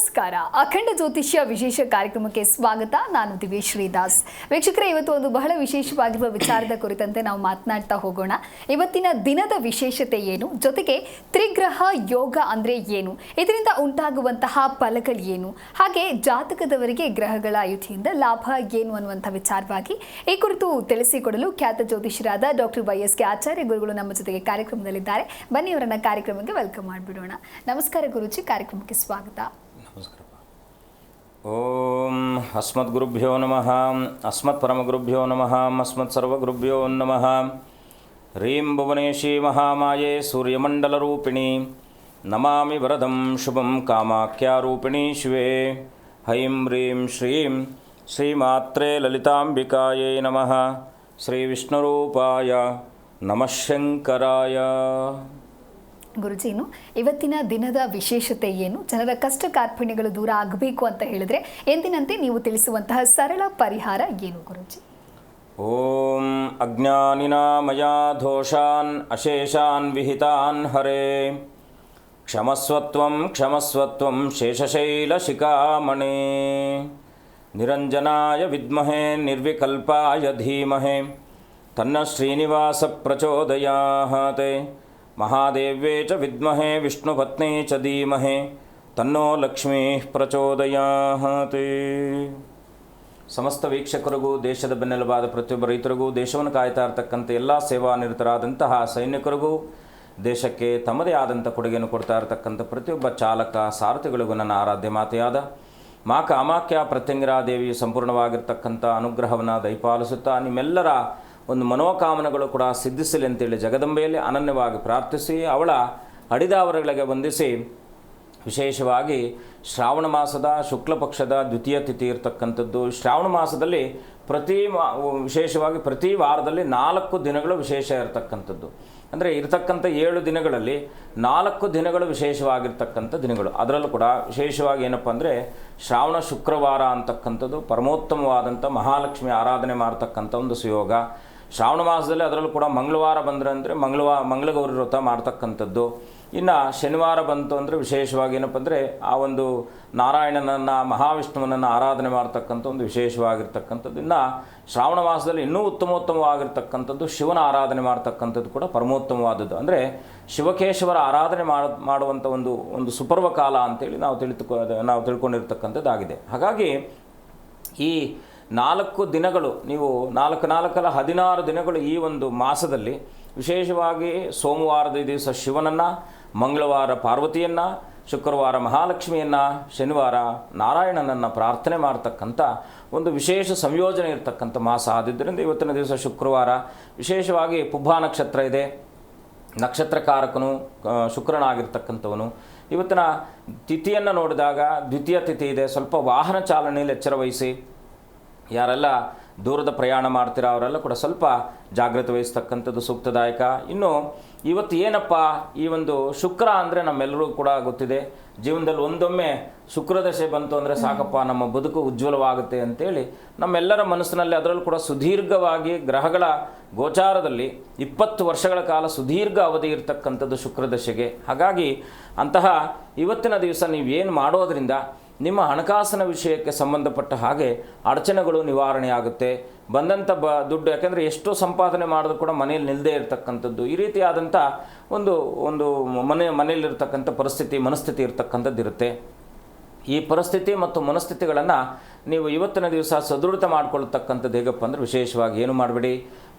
ನಮಸ್ಕಾರ. ಅಖಂಡ ಜ್ಯೋತಿಷ್ಯ ವಿಶೇಷ ಕಾರ್ಯಕ್ರಮಕ್ಕೆ ಸ್ವಾಗತ. ನಾನು ದಿವ್ಯ ಶ್ರೀದಾಸ್. ವೀಕ್ಷಕರೇ, ಇವತ್ತು ಒಂದು ಬಹಳ ವಿಶೇಷವಾಗಿರುವ ವಿಚಾರದ ಕುರಿತಂತೆ ನಾವು ಮಾತನಾಡ್ತಾ ಹೋಗೋಣ. ಇವತ್ತಿನ ದಿನದ ವಿಶೇಷತೆ ಏನು, ಜೊತೆಗೆ ತ್ರಿಗ್ರಹ ಯೋಗ ಅಂದರೆ ಏನು, ಇದರಿಂದ ಉಂಟಾಗುವಂತಹ ಫಲಗಳು ಏನು, ಹಾಗೆ ಜಾತಕದವರಿಗೆ ಗ್ರಹಗಳ ಯುತಿಯಿಂದ ಲಾಭ ಏನು ಅನ್ನುವಂಥ ವಿಚಾರವಾಗಿ ಈ ಕುರಿತು ತಿಳಿಸಿಕೊಡಲು ಖ್ಯಾತ ಜ್ಯೋತಿಷರಾದ ಡಾಕ್ಟರ್ ವೈ.ಎಸ್.ಕೆ. ಆಚಾರ್ಯ ಗುರುಗಳು ನಮ್ಮ ಜೊತೆಗೆ ಕಾರ್ಯಕ್ರಮದಲ್ಲಿದ್ದಾರೆ. ಬನ್ನಿ ಅವರನ್ನ ಕಾರ್ಯಕ್ರಮಕ್ಕೆ ವೆಲ್ಕಮ್ ಮಾಡಿಬಿಡೋಣ. ನಮಸ್ಕಾರ ಗುರುಜಿ, ಕಾರ್ಯಕ್ರಮಕ್ಕೆ ಸ್ವಾಗತ. ನಮಸ್ಕಾರ. ಓಂ ಅಸ್ಮದ್ ಗುರುಭ್ಯೋ ನಮಃ, ಅಸ್ಮತ್ ಪರಮಗುರುಭ್ಯೋ ನಮಃ, ಅಸ್ಮತ್ ಸರ್ವಗುರುಭ್ಯೋ ನಮಃ. ಹ್ರೀಂ ಭುವನೇಶಿ ಮಹಾಮಾಯೆ ಸೂರ್ಯಮಂಡಲರೂಪಿಣಿ ನಮಾಮಿ ವರದಂ ಶುಭಂ ಕಾಮಾಖ್ಯಾರೂಪಿಣಿ ಶಿವೆ. ಹೈಂ ಹ್ರೀಂ ಶ್ರೀಂ ಶ್ರೀಮಾತ್ರೇ ಲಲಿತಾಂಬಿಕಾಯೈ ನಮಃ. ಶ್ರೀ ವಿಷ್ಣುರೂಪಾಯ ನಮಃ ಶಂಕರಾಯ. ಗುರುಜಿನು ಇವತ್ತಿನ ದಿನದ ವಿಶೇಷತೆ ಏನು, ಜನರ ಕಷ್ಟ ಕಾರ್ಪಣ್ಯಗಳು ದೂರ ಆಗಬೇಕು ಅಂತ ಹೇಳಿದ್ರೆ ಎಂದಿನಂತೆ ನೀವು ತಿಳಿಸುವಂತಹ ಸರಳ ಪರಿಹಾರ ಏನು ಗುರುಜಿ? ಓಂ ಅಜ್ಞಾನಿನಾ ಮಯಾ ದೋಷಾನ್ ಅಶೇಷಾನ್ ವಿಹಿತಾನ್ ಹರೇ ಕ್ಷಮಸ್ವತ್ವಂ ಕ್ಷಮಸ್ವತ್ವಂ ಶೇಷಶೈಲಶಿಖಾಮಣೇ. ನಿರಂಜನಾಯ ವಿದ್ಮಹೇ ನಿರ್ವಿಕಲ್ಪಾಯ ಧೀಮಹೇ ತನ್ನ ಶ್ರೀನಿವಾಸ ಪ್ರಚೋದಯಾತ್. ಮಹಾದೇವ್ಯೇ ಚ ವಿದ್ಮಹೇ ವಿಷ್ಣುಪತ್ನೇ ಚ ಧೀಮಹಿ ತನ್ನೋ ಲಕ್ಷ್ಮೀ ಪ್ರಚೋದಯಾತ್. ಸಮಸ್ತ ವೀಕ್ಷಕರಿಗೂ, ದೇಶದ ಬೆನ್ನೆಲುಬಾದ ಪ್ರತಿಯೊಬ್ಬ ರೈತರಿಗೂ, ದೇಶವನ್ನು ಕಾಯ್ತಾ ಇರತಕ್ಕಂಥ ಎಲ್ಲ ಸೇವಾನಿರತರಾದಂತಹ ಸೈನಿಕರಿಗೂ, ದೇಶಕ್ಕೆ ತಮ್ಮದೇ ಆದಂಥ ಕೊಡುಗೆಯನ್ನು ಕೊಡ್ತಾ ಇರತಕ್ಕಂಥ ಪ್ರತಿಯೊಬ್ಬ ಚಾಲಕ ಸಾರಥಿಗಳಿಗೂ ನನ್ನ ಆರಾಧ್ಯ ಮಾತೆಯಾದ ಮಾ ಕಾಮಾಖ್ಯ ಪ್ರತ್ಯಂಗಿರಾ ದೇವಿಯು ಸಂಪೂರ್ಣವಾಗಿರ್ತಕ್ಕಂಥ ಅನುಗ್ರಹವನ್ನು ದಯಪಾಲಿಸುತ್ತಾ ನಿಮ್ಮೆಲ್ಲರ ಒಂದು ಮನೋಕಾಮನೆಗಳು ಕೂಡ ಸಿದ್ಧಿಸಲಿ ಅಂತೇಳಿ ಜಗದಂಬೆಯಲ್ಲಿ ಅನನ್ಯವಾಗಿ ಪ್ರಾರ್ಥಿಸಿ ಅವಳ ಹಡಿದಾವರಗಳಿಗೆ ವಂದಿಸಿ, ವಿಶೇಷವಾಗಿ ಶ್ರಾವಣ ಮಾಸದ ಶುಕ್ಲ ಪಕ್ಷದ ದ್ವಿತೀಯ ತಿಥಿ ಇರತಕ್ಕಂಥದ್ದು. ಶ್ರಾವಣ ಮಾಸದಲ್ಲಿ ವಿಶೇಷವಾಗಿ ಪ್ರತಿ ವಾರದಲ್ಲಿ 4 ದಿನಗಳು ವಿಶೇಷ ಇರತಕ್ಕಂಥದ್ದು. ಅಂದರೆ ಇರತಕ್ಕಂಥ 7 ದಿನಗಳಲ್ಲಿ 4 ದಿನಗಳು ವಿಶೇಷವಾಗಿರ್ತಕ್ಕಂಥ ದಿನಗಳು. ಅದರಲ್ಲೂ ಕೂಡ ವಿಶೇಷವಾಗಿ ಏನಪ್ಪ ಅಂದರೆ ಶ್ರಾವಣ ಶುಕ್ರವಾರ ಅಂತಕ್ಕಂಥದ್ದು ಪರಮೋತ್ತಮವಾದಂಥ ಮಹಾಲಕ್ಷ್ಮಿ ಆರಾಧನೆ ಮಾಡ್ತಕ್ಕಂಥ ಒಂದು ಸುಯೋಗ. ಶ್ರಾವಣ ಮಾಸದಲ್ಲಿ ಅದರಲ್ಲೂ ಕೂಡ ಮಂಗಳವಾರ ಬಂದರೆ ಅಂದರೆ ಮಂಗಳಗೌರಿ ವ್ರತ ಮಾಡ್ತಕ್ಕಂಥದ್ದು. ಇನ್ನು ಶನಿವಾರ ಬಂತು ಅಂದರೆ ವಿಶೇಷವಾಗಿ ಏನಪ್ಪ ಅಂದರೆ ಆ ಒಂದು ನಾರಾಯಣನನ್ನು ಮಹಾವಿಷ್ಣುವನನ್ನು ಆರಾಧನೆ ಮಾಡ್ತಕ್ಕಂಥ ಒಂದು ವಿಶೇಷವಾಗಿರ್ತಕ್ಕಂಥದ್ದು. ಇನ್ನು ಶ್ರಾವಣ ಮಾಸದಲ್ಲಿ ಇನ್ನೂ ಉತ್ತಮೋತ್ತಮವಾಗಿರ್ತಕ್ಕಂಥದ್ದು ಶಿವನ ಆರಾಧನೆ ಮಾಡ್ತಕ್ಕಂಥದ್ದು ಕೂಡ ಪರಮೋತ್ತಮವಾದದ್ದು. ಅಂದರೆ ಶಿವಕೇಶವರ ಆರಾಧನೆ ಮಾಡುವಂಥ ಒಂದು ಸುಪರ್ವ ಕಾಲ ಅಂತೇಳಿ ನಾವು ತಿಳ್ಕೊಂಡಿರ್ತಕ್ಕಂಥದ್ದಾಗಿದೆ. ಹಾಗಾಗಿ ಈ 4 ದಿನಗಳು ನೀವು 4×4 ದಿನಗಳು ಈ ಒಂದು ಮಾಸದಲ್ಲಿ ವಿಶೇಷವಾಗಿ ಸೋಮವಾರದ ದಿವಸ ಶಿವನನ್ನು, ಮಂಗಳವಾರ ಪಾರ್ವತಿಯನ್ನು, ಶುಕ್ರವಾರ ಮಹಾಲಕ್ಷ್ಮಿಯನ್ನು, ಶನಿವಾರ ನಾರಾಯಣನನ್ನು ಪ್ರಾರ್ಥನೆ ಮಾಡ್ತಕ್ಕಂಥ ಒಂದು ವಿಶೇಷ ಸಂಯೋಜನೆ ಇರತಕ್ಕಂಥ ಮಾಸ ಆದಿದ್ದರಿಂದ ಇವತ್ತಿನ ದಿವಸ ಶುಕ್ರವಾರ ವಿಶೇಷವಾಗಿ ಪುಬ್ಬ ನಕ್ಷತ್ರ ಇದೆ. ನಕ್ಷತ್ರಕಾರಕನು ಶುಕ್ರನಾಗಿರ್ತಕ್ಕಂಥವನು. ಇವತ್ತಿನ ತಿಥಿಯನ್ನು ನೋಡಿದಾಗ ದ್ವಿತೀಯ ತಿಥಿ ಇದೆ. ಸ್ವಲ್ಪ ವಾಹನ ಚಾಲನೆಯಲ್ಲಿ ಎಚ್ಚರ ವಹಿಸಿ. ಯಾರೆಲ್ಲ ದೂರದ ಪ್ರಯಾಣ ಮಾಡ್ತೀರಾ ಅವರೆಲ್ಲ ಕೂಡ ಸ್ವಲ್ಪ ಜಾಗ್ರತೆ ವಹಿಸ್ತಕ್ಕಂಥದ್ದು ಸೂಕ್ತದಾಯಕ. ಇನ್ನು ಇವತ್ತು ಏನಪ್ಪ ಈ ಒಂದು ಶುಕ್ರ ಅಂದರೆ ನಮ್ಮೆಲ್ಲರೂ ಕೂಡ ಗೊತ್ತಿದೆ, ಜೀವನದಲ್ಲಿ ಒಂದೊಮ್ಮೆ ಶುಕ್ರದಶೆ ಬಂತು ಅಂದರೆ ಸಾಕಪ್ಪ ನಮ್ಮ ಬದುಕು ಉಜ್ವಲವಾಗುತ್ತೆ ಅಂತೇಳಿ ನಮ್ಮೆಲ್ಲರ ಮನಸ್ಸಿನಲ್ಲಿ, ಅದರಲ್ಲೂ ಕೂಡ ಸುದೀರ್ಘವಾಗಿ ಗ್ರಹಗಳ ಗೋಚಾರದಲ್ಲಿ 20 ವರ್ಷಗಳ ಕಾಲ ಸುದೀರ್ಘ ಅವಧಿ ಇರತಕ್ಕಂಥದ್ದು ಶುಕ್ರದಶೆಗೆ. ಹಾಗಾಗಿ ಅಂತಹ ಇವತ್ತಿನ ದಿವಸ ನೀವೇನು ಮಾಡೋದರಿಂದ ನಿಮ್ಮ ಹಣಕಾಸಿನ ವಿಷಯಕ್ಕೆ ಸಂಬಂಧಪಟ್ಟ ಹಾಗೆ ಅಡಚಣೆಗಳು ನಿವಾರಣೆ ಆಗುತ್ತೆ. ಬಂದಂಥ ದುಡ್ಡು, ಯಾಕೆಂದರೆ ಎಷ್ಟು ಸಂಪಾದನೆ ಮಾಡಿದ್ರು ಕೂಡ ಮನೆಯಲ್ಲಿ ನಿಲ್ಲದೇ ಇರತಕ್ಕಂಥದ್ದು, ಈ ರೀತಿಯಾದಂಥ ಒಂದು ಮನೆಯಲ್ಲಿರ್ತಕ್ಕಂಥ ಮನಸ್ಥಿತಿ ಇರತಕ್ಕಂಥದ್ದು ಇರುತ್ತೆ. ಈ ಪರಿಸ್ಥಿತಿ ಮತ್ತು ಮನಸ್ಥಿತಿಗಳನ್ನು ನೀವು ಇವತ್ತಿನ ದಿವಸ ಸದೃಢ ಮಾಡಿಕೊಳ್ಳತಕ್ಕಂಥದ್ದು ಹೇಗಪ್ಪ ಅಂದರೆ ವಿಶೇಷವಾಗಿ ಏನು ಮಾಡಬೇಡಿ,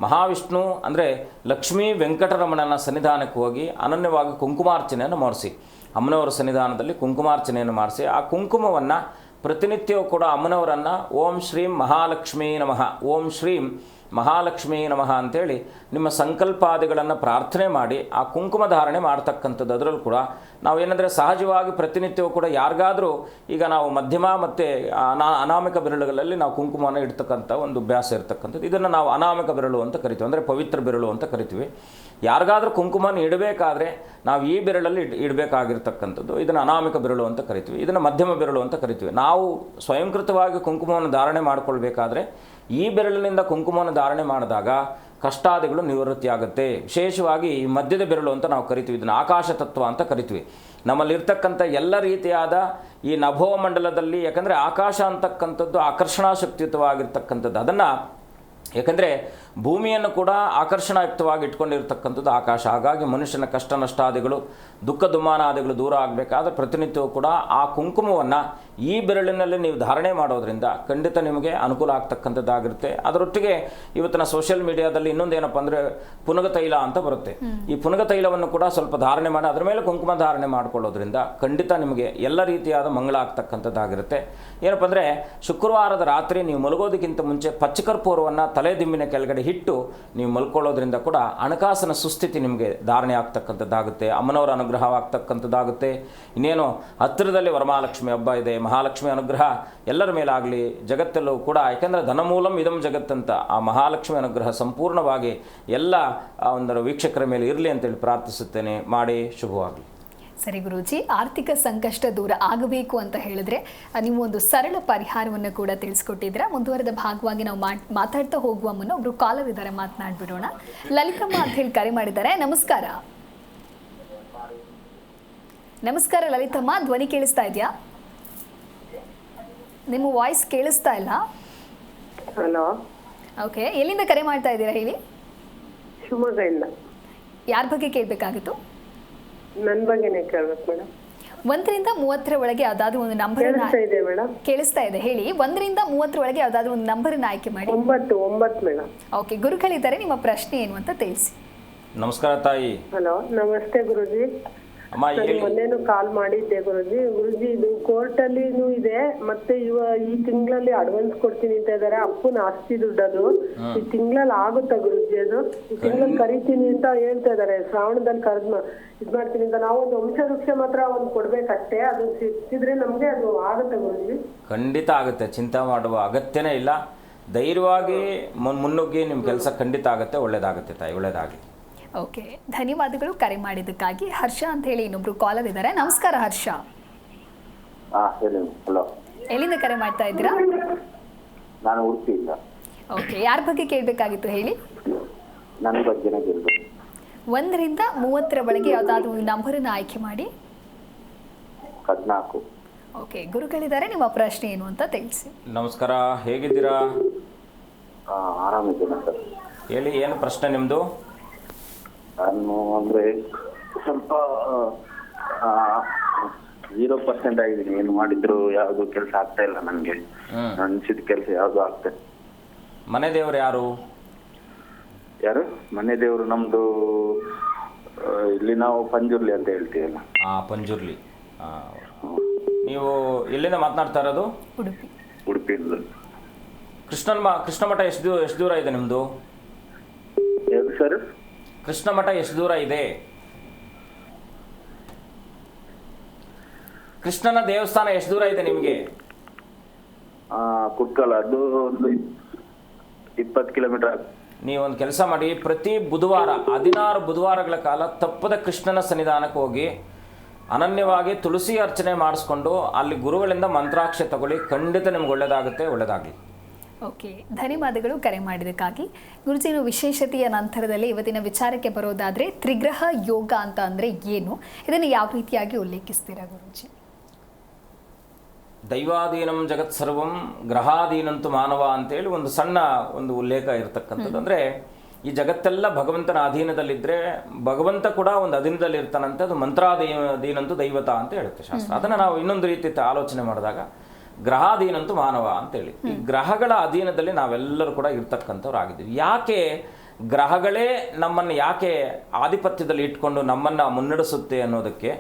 ಮಹಾವಿಷ್ಣು ಅಂದರೆ ಲಕ್ಷ್ಮೀ ವೆಂಕಟರಮಣನ ಸನ್ನಿಧಾನಕ್ಕೆ ಹೋಗಿ ಅನನ್ಯವಾಗಿ ಕುಂಕುಮಾರ್ಚನೆಯನ್ನು ಮಾಡಿಸಿ. ಅಮ್ಮನವರ ಸನ್ನಿಧಾನದಲ್ಲಿ ಕುಂಕುಮಾರ್ಚನೆಯನ್ನು ಮಾಡಿಸಿ ಆ ಕುಂಕುಮವನ್ನು ಪ್ರತಿನಿತ್ಯವೂ ಕೂಡ ಅಮ್ಮನವರನ್ನು ಓಂ ಶ್ರೀಂ ಮಹಾಲಕ್ಷ್ಮೀ ನಮಃ, ಓಂ ಶ್ರೀಂ ಮಹಾಲಕ್ಷ್ಮೀ ನಮಃ ಅಂಥೇಳಿ ನಿಮ್ಮ ಸಂಕಲ್ಪಾದಿಗಳನ್ನು ಪ್ರಾರ್ಥನೆ ಮಾಡಿ ಆ ಕುಂಕುಮ ಧಾರಣೆ ಮಾಡ್ತಕ್ಕಂಥದ್ದು. ಅದರಲ್ಲೂ ಕೂಡ ನಾವೇನೆಂದರೆ ಸಹಜವಾಗಿ ಪ್ರತಿನಿತ್ಯವೂ ಕೂಡ ಯಾರಿಗಾದರೂ ಈಗ ನಾವು ಮಧ್ಯಮ ಮತ್ತು ಅನಾಮಿಕ ಬೆರಳುಗಳಲ್ಲಿ ನಾವು ಕುಂಕುಮವನ್ನು ಇಡ್ತಕ್ಕಂಥ ಒಂದು ಅಭ್ಯಾಸ ಇರತಕ್ಕಂಥದ್ದು. ಇದನ್ನು ನಾವು ಅನಾಮಿಕ ಬೆರಳು ಅಂತ ಕರಿತೀವಿ, ಅಂದರೆ ಪವಿತ್ರ ಬೆರಳು ಅಂತ ಕರಿತೀವಿ. ಯಾರಿಗಾದರೂ ಕುಂಕುಮವನ್ನು ಇಡಬೇಕಾದ್ರೆ ನಾವು ಈ ಬೆರಳಲ್ಲಿ ಇಡಬೇಕಾಗಿರ್ತಕ್ಕಂಥದ್ದು, ಇದನ್ನು ಅನಾಮಿಕ ಬೆರಳು ಅಂತ ಕರಿತೀವಿ, ಇದನ್ನು ಮಧ್ಯಮ ಬೆರಳು ಅಂತ ಕರಿತೀವಿ. ನಾವು ಸ್ವಯಂಕೃತವಾಗಿ ಕುಂಕುಮವನ್ನು ಧಾರಣೆ ಮಾಡಿಕೊಳ್ಬೇಕಾದ್ರೆ ಈ ಬೆರಳಿನಿಂದ ಕುಂಕುಮವನ್ನು ಧಾರಣೆ ಮಾಡಿದಾಗ ಕಷ್ಟಾದಿಗಳು ನಿವೃತ್ತಿ ಆಗುತ್ತೆ. ವಿಶೇಷವಾಗಿ ಈ ಮಧ್ಯದ ಬೆರಳು ಅಂತ ನಾವು ಕರಿತೀವಿ, ಇದನ್ನು ಆಕಾಶ ತತ್ವ ಅಂತ ಕರಿತೀವಿ. ನಮ್ಮಲ್ಲಿರ್ತಕ್ಕಂಥ ಎಲ್ಲ ರೀತಿಯಾದ ಈ ನಭೋ ಮಂಡಲದಲ್ಲಿ, ಯಾಕಂದರೆ ಆಕಾಶ ಅಂತಕ್ಕಂಥದ್ದು ಆಕರ್ಷಣಾ ಶಕ್ತಿಯುತವಾಗಿರ್ತಕ್ಕಂಥದ್ದು. ಅದನ್ನು ಯಾಕಂದರೆ ಭೂಮಿಯನ್ನು ಕೂಡ ಆಕರ್ಷಣಾಯುಕ್ತವಾಗಿ ಇಟ್ಕೊಂಡಿರ್ತಕ್ಕಂಥದ್ದು ಆಕಾಶ. ಹಾಗಾಗಿ ಮನುಷ್ಯನ ಕಷ್ಟ ನಷ್ಟಾದಿಗಳು, ದುಃಖ ದುಮ್ಮಾನಾದಿಗಳು ದೂರ ಆಗಬೇಕಾದ್ರೆ ಪ್ರತಿನಿತ್ಯವೂ ಕೂಡ ಆ ಕುಂಕುಮವನ್ನು ಈ ಬೆರಳಿನಲ್ಲಿ ನೀವು ಧಾರಣೆ ಮಾಡೋದ್ರಿಂದ ಖಂಡಿತ ನಿಮಗೆ ಅನುಕೂಲ ಆಗ್ತಕ್ಕಂಥದ್ದಾಗಿರುತ್ತೆ. ಅದರೊಟ್ಟಿಗೆ ಇವತ್ತಿನ ಸೋಷಿಯಲ್ ಮೀಡಿಯಾದಲ್ಲಿ ಇನ್ನೊಂದೇನಪ್ಪ ಅಂದರೆ ಪುನಗ ತೈಲ ಅಂತ ಬರುತ್ತೆ. ಈ ಪುನಗ ತೈಲವನ್ನು ಕೂಡ ಸ್ವಲ್ಪ ಧಾರಣೆ ಮಾಡಿ ಅದರ ಮೇಲೆ ಕುಂಕುಮ ಧಾರಣೆ ಮಾಡ್ಕೊಳ್ಳೋದ್ರಿಂದ ಖಂಡಿತ ನಿಮಗೆ ಎಲ್ಲ ರೀತಿಯಾದ ಮಂಗಳ ಆಗ್ತಕ್ಕಂಥದ್ದಾಗಿರುತ್ತೆ. ಏನಪ್ಪ ಅಂದರೆ ಶುಕ್ರವಾರದ ರಾತ್ರಿ ನೀವು ಮಲಗೋದಕ್ಕಿಂತ ಮುಂಚೆ ಪಚ್ಚಕರ್ಪೂರವನ್ನು ತಲೆ ದಿಂಬಿನ ಕೆಳಗಡೆ ಹಿಟ್ಟು ನೀವು ಮಲ್ಕೊಳ್ಳೋದ್ರಿಂದ ಕೂಡ ಹಣಕಾಸಿನ ಸುಸ್ಥಿತಿ ನಿಮಗೆ ಧಾರಣೆ ಆಗ್ತಕ್ಕಂಥದ್ದಾಗುತ್ತೆ. ಅಮ್ಮನವರ ಅನುಗ್ರಹವಾಗ್ತಕ್ಕಂಥದ್ದಾಗುತ್ತೆ. ಇನ್ನೇನು ಹತ್ತಿರದಲ್ಲಿ ವರಮಹಾಲಕ್ಷ್ಮಿ ಹಬ್ಬ ಇದೆ. ಮಹಾಲಕ್ಷ್ಮಿ ಅನುಗ್ರಹ ಎಲ್ಲರ ಮೇಲಾಗಲಿ, ಜಗತ್ತಲ್ಲೂ ಕೂಡ. ಯಾಕೆಂದರೆ ಧನಮೂಲಂ ಇದಂ ಜಗತ್ತಂತ ಆ ಮಹಾಲಕ್ಷ್ಮಿ ಅನುಗ್ರಹ ಸಂಪೂರ್ಣವಾಗಿ ಎಲ್ಲ ಒಂದು ವೀಕ್ಷಕರ ಮೇಲೆ ಇರಲಿ ಅಂತೇಳಿ ಪ್ರಾರ್ಥಿಸುತ್ತೇನೆ. ಮಾಡಿ ಶುಭವಾಗಲಿ. ಸರಿ ಗುರೂಜಿ, ಆರ್ಥಿಕ ಸಂಕಷ್ಟ ದೂರ ಆಗಬೇಕು ಅಂತ ಹೇಳಿದ್ರೆ ನೀವು ಒಂದು ಸರಳ ಪರಿಹಾರವನ್ನು ಕೂಡ ತಿಳಿಸ್ಕೊಟ್ಟಿದ್ರೆ, ಮುಂದುವರೆದ ಭಾಗವಾಗಿ ನಾವು ಮಾತಾಡ್ತಾ ಹೋಗುವ ಮುನ್ನ ಒಬ್ರು ಕಾಲರ್ ಇದ್ದಾರೆ, ಮಾತನಾಡ್ಬಿಡೋಣ. ಲಲಿತಮ್ಮ ಅಂತ ಹೇಳಿ ಕರೆ ಮಾಡಿದ್ದಾರೆ. ನಮಸ್ಕಾರ. ನಮಸ್ಕಾರ ಲಲಿತಮ್ಮ, ಧ್ವನಿ ಕೇಳಿಸ್ತಾ ಇದೆಯಾ? ನಿಮ್ಮ ವಾಯ್ಸ್ ಕೇಳಿಸ್ತಾ ಇಲ್ಲ. ಹಲೋ. ಓಕೆ, ಎಲ್ಲಿಂದ ಕರೆ ಮಾಡ್ತಾ ಇದ್ದೀರಾ ಹೇಳಿ? ಶಿವಮೊಗ್ಗದಿಂದ. ಯಾರ ಬಗ್ಗೆ ಕೇಳಬೇಕಾಗಿತ್ತು? ನನ್ನ ಬಗ್ಗೆನೇ ಕೇಳ್ಬೇಕು ಮೇಡಮ್. 1ರಿಂದ 30 ಒಳಗೆ ಯಾವ್ದಾದ್ರು ಒಂದು ನಂಬರ್ ಇದೆ ಮೇಡಮ್. ಕೇಳಿಸ್ತಾ ಇದೆ ಹೇಳಿ. 1ರಿಂದ 30 ಒಳಗೆ ಯಾವ್ದಾದ್ರು ಒಂದು ನಂಬರ್ನ ಆಯ್ಕೆ ಮಾಡಿ. 9 ಮೇಡಮ್. ಓಕೆ, ಗುರುಗಳಿದ್ದಾರೆ, ನಿಮ್ಮ ಪ್ರಶ್ನೆ ಏನು ಅಂತ ತಿಳಿಸಿ. ನಮಸ್ಕಾರ ತಾಯಿ. ಹಲೋ, ನಮಸ್ತೆ ಗುರುಜಿ. ಅಮ್ಮ ಹೇಳಿ. ಮೊನ್ನೆನು ಕಾಲ್ ಮಾಡಿದ್ದೆ ಗುರುಜಿ. ಇದು ಕೋರ್ಟಲ್ಲಿನೂ ಇದೆ, ಮತ್ತೆ ಈ ತಿಂಗಳಲ್ಲಿ ಅಡ್ವಾನ್ಸ್ ಕೊಡ್ತೀನಿ ಅಂತ ಇದಾರೆ. ಅಪ್ಪನ ಆಸ್ತಿ ದುಡ್ಡದು ಈ ತಿಂಗಳಲ್ಲಿ ಆಗುತ್ತಾ ಗುರುಜಿ? ಅದು ಈ ತಿಂಗಳಲ್ಲಿ ಕರಿತೀನಿ ಅಂತ ಹೇಳ್ತಾ ಇದಾರೆ. ಶ್ರಾವಣದಲ್ಲಿ ಇದ್ ಮಾಡ್ತೀನಿ ಅಂತ. ನಾವು ಒಂದು ವಂಶವೃಕ್ಷ ಮಾತ್ರ ಒಂದು ಕೊಡ್ಬೇಕಷ್ಟೇ. ಅದು ಸಿಕ್ಕಿದ್ರೆ ನಮ್ಗೆ ಅದು ಆಗುತ್ತೆ ಗುರುಜಿ? ಖಂಡಿತ ಆಗುತ್ತೆ, ಚಿಂತೆ ಮಾಡುವ ಅಗತ್ಯನೇ ಇಲ್ಲ. ಧೈರ್ಯವಾಗಿ ಮುನ್ನುಗ್ಗಿ ನಿಮ್ಮ ಕೆಲಸ ಖಂಡಿತ ಆಗುತ್ತೆ. ಒಳ್ಳೇದಾಗುತ್ತೆ ತಾಯಿ, ಒಳ್ಳೇದಾಗಲಿ. ಓಕೆ, ಧನ್ಯವಾದಗಳು ಕರೆ ಮಾಡಿದ್ದಕ್ಕಾಗಿ. ಹರ್ಷ ಅಂತ ಹೇಳಿ ಇನ್ನೊಬ್ರು ಕಾಲರ್ ಇದ್ದಾರೆ. ನಮಸ್ಕಾರ ಹರ್ಷ. ಹಲೋ. ಎಲ್ಲಿಂದ ಕರೆ ಮಾಡ್ತಾ ಇದ್ದೀರಾ? ನಾನು ಉಡುಪಿಯಿಂದ. ಓಕೆ, ಯಾರ ಬಗ್ಗೆ ಕೇಳಬೇಕಾಗಿತ್ತು ಹೇಳಿ? ನನ್ನ ಬಗ್ಗೆನೇ ಕೇಳಬೇಕು. 1ರಿಂದ 30 ಒಳಗೆ ಯಾವ್ದಾದ್ರು ಒಂದು ನಂಬರನ್ನ ಆಯ್ಕೆ ಮಾಡಿ. 14. ಓಕೆ, ಗುರುಗಳಿದ್ದಾರೆ, ನಿಮ್ಮ ಪ್ರಶ್ನೆ ಏನು ಅಂತ ತಿಳಿಸಿ. ನಮಸ್ಕಾರ, ಹೇಗಿದ್ದೀರಾ? ಆರಾಮಿದ್ದೇನೆ ಸರ್. ಹೇಳಿ, ಏನು ಪ್ರಶ್ನೆ ನಿಮ್ಮದು? ನಾನು ಅಂದರೆ ಸ್ವಲ್ಪ 0% ಆಗಿದ್ದೀನಿ. ಏನು ಮಾಡಿದ್ರು ಯಾವುದು ಕೆಲಸ ಆಗ್ತಾ ಇಲ್ಲ ನನಗೆ. ಅನಿಸಿದ ಕೆಲಸ ಯಾವುದು ಆಗ್ತಾ ಇಲ್ಲ. ಮನೆ ದೇವರು ಯಾರು? ಯಾರು ಮನೆ ದೇವರು? ನಮ್ದು ಇಲ್ಲಿ ನಾವು ಪಂಜುರ್ಲಿ ಅಂತ ಹೇಳ್ತೀವಲ್ಲ. ಪಂಜುರ್ಲಿ. ನೀವು ಎಲ್ಲಿಂದ ಮಾತನಾಡ್ತಾ ಇರೋದು? ಉಡುಪಿ. ಉಡುಪಿಯಿಂದ. ಕೃಷ್ಣ ಮಠ ಎಷ್ಟು ದೂರ ಇದೆ ನಿಮ್ಮದು? ಯಾವುದು ಸರ್? ಕೃಷ್ಣ ಮಠ ಎಷ್ಟು ದೂರ ಇದೆ? ಕೃಷ್ಣನ ದೇವಸ್ಥಾನ ಎಷ್ಟು ದೂರ ಇದೆ ನಿಮಗೆ? ಕುಟ್ಕಲ್, ಅದು ಒಂದು 20 ಕಿಲೋಮೀಟರ್. ನೀವೊಂದು ಕೆಲಸ ಮಾಡಿ, ಪ್ರತಿ ಬುಧವಾರ 16 ಬುಧವಾರಗಳ ಕಾಲ ತಪ್ಪದ ಕೃಷ್ಣನ ಸನ್ನಿಧಾನಕ್ಕೆ ಹೋಗಿ ಅನನ್ಯವಾಗಿ ತುಳಸಿ ಅರ್ಚನೆ ಮಾಡಿಸ್ಕೊಂಡು ಅಲ್ಲಿ ಗುರುಗಳಿಂದ ಮಂತ್ರಾಕ್ಷೆ ತಗೊಳ್ಳಿ. ಖಂಡಿತ ನಿಮ್ಗೆ ಒಳ್ಳೆಯದಾಗುತ್ತೆ. ಒಳ್ಳೆಯದಾಗಲಿ. ಓಕೆ, ಧನ್ಯವಾದಗಳು ಕರೆ ಮಾಡಿದ್ದಕ್ಕಾಗಿ. ಗುರುಜಿನ ವಿಶೇಷತೆಯ ನಂತರದಲ್ಲಿ ಇವತ್ತಿನ ವಿಚಾರಕ್ಕೆ ಬರೋದಾದರೆ, ತ್ರಿಗ್ರಹ ಯೋಗ ಅಂತ ಅಂದರೆ ಏನು? ಇದನ್ನು ಯಾವ ರೀತಿಯಾಗಿ ಉಲ್ಲೇಖಿಸ್ತೀರಾ ಗುರುಜಿ? ದೈವಾಧೀನಂ ಜಗತ್ ಸರ್ವಂ ಗ್ರಹಾಧೀನಂತು ಮಾನವ ಅಂತೇಳಿ ಒಂದು ಸಣ್ಣ ಒಂದು ಉಲ್ಲೇಖ ಇರತಕ್ಕಂಥದ್ದು. ಅಂದರೆ ಈ ಜಗತ್ತೆಲ್ಲ ಭಗವಂತನ ಅಧೀನದಲ್ಲಿದ್ದರೆ ಭಗವಂತ ಕೂಡ ಒಂದು ಅಧೀನದಲ್ಲಿ ಇರ್ತಾನಂತೆ. ಅದು ಮಂತ್ರಾಧೀನಂತು ದೈವತ ಅಂತ ಹೇಳುತ್ತೆ ಶಾಸ್ತ್ರ. ಅದನ್ನು ನಾವು ಇನ್ನೊಂದು ರೀತಿ ಆಲೋಚನೆ ಮಾಡಿದಾಗ ಗ್ರಹಾಧೀನಂತು ಮಾನವ ಅಂತೇಳಿ, ಈ ಗ್ರಹಗಳ ಅಧೀನದಲ್ಲಿ ನಾವೆಲ್ಲರೂ ಕೂಡ ಇರ್ತಕ್ಕಂಥವ್ರು ಆಗಿದ್ದೀವಿ. ಯಾಕೆ ಗ್ರಹಗಳೇ ನಮ್ಮನ್ನು ಯಾಕೆ ಆಧಿಪತ್ಯದಲ್ಲಿ ಇಟ್ಕೊಂಡು ನಮ್ಮನ್ನು ಮುನ್ನಡೆಸುತ್ತೆ ಅನ್ನೋದಕ್ಕೆ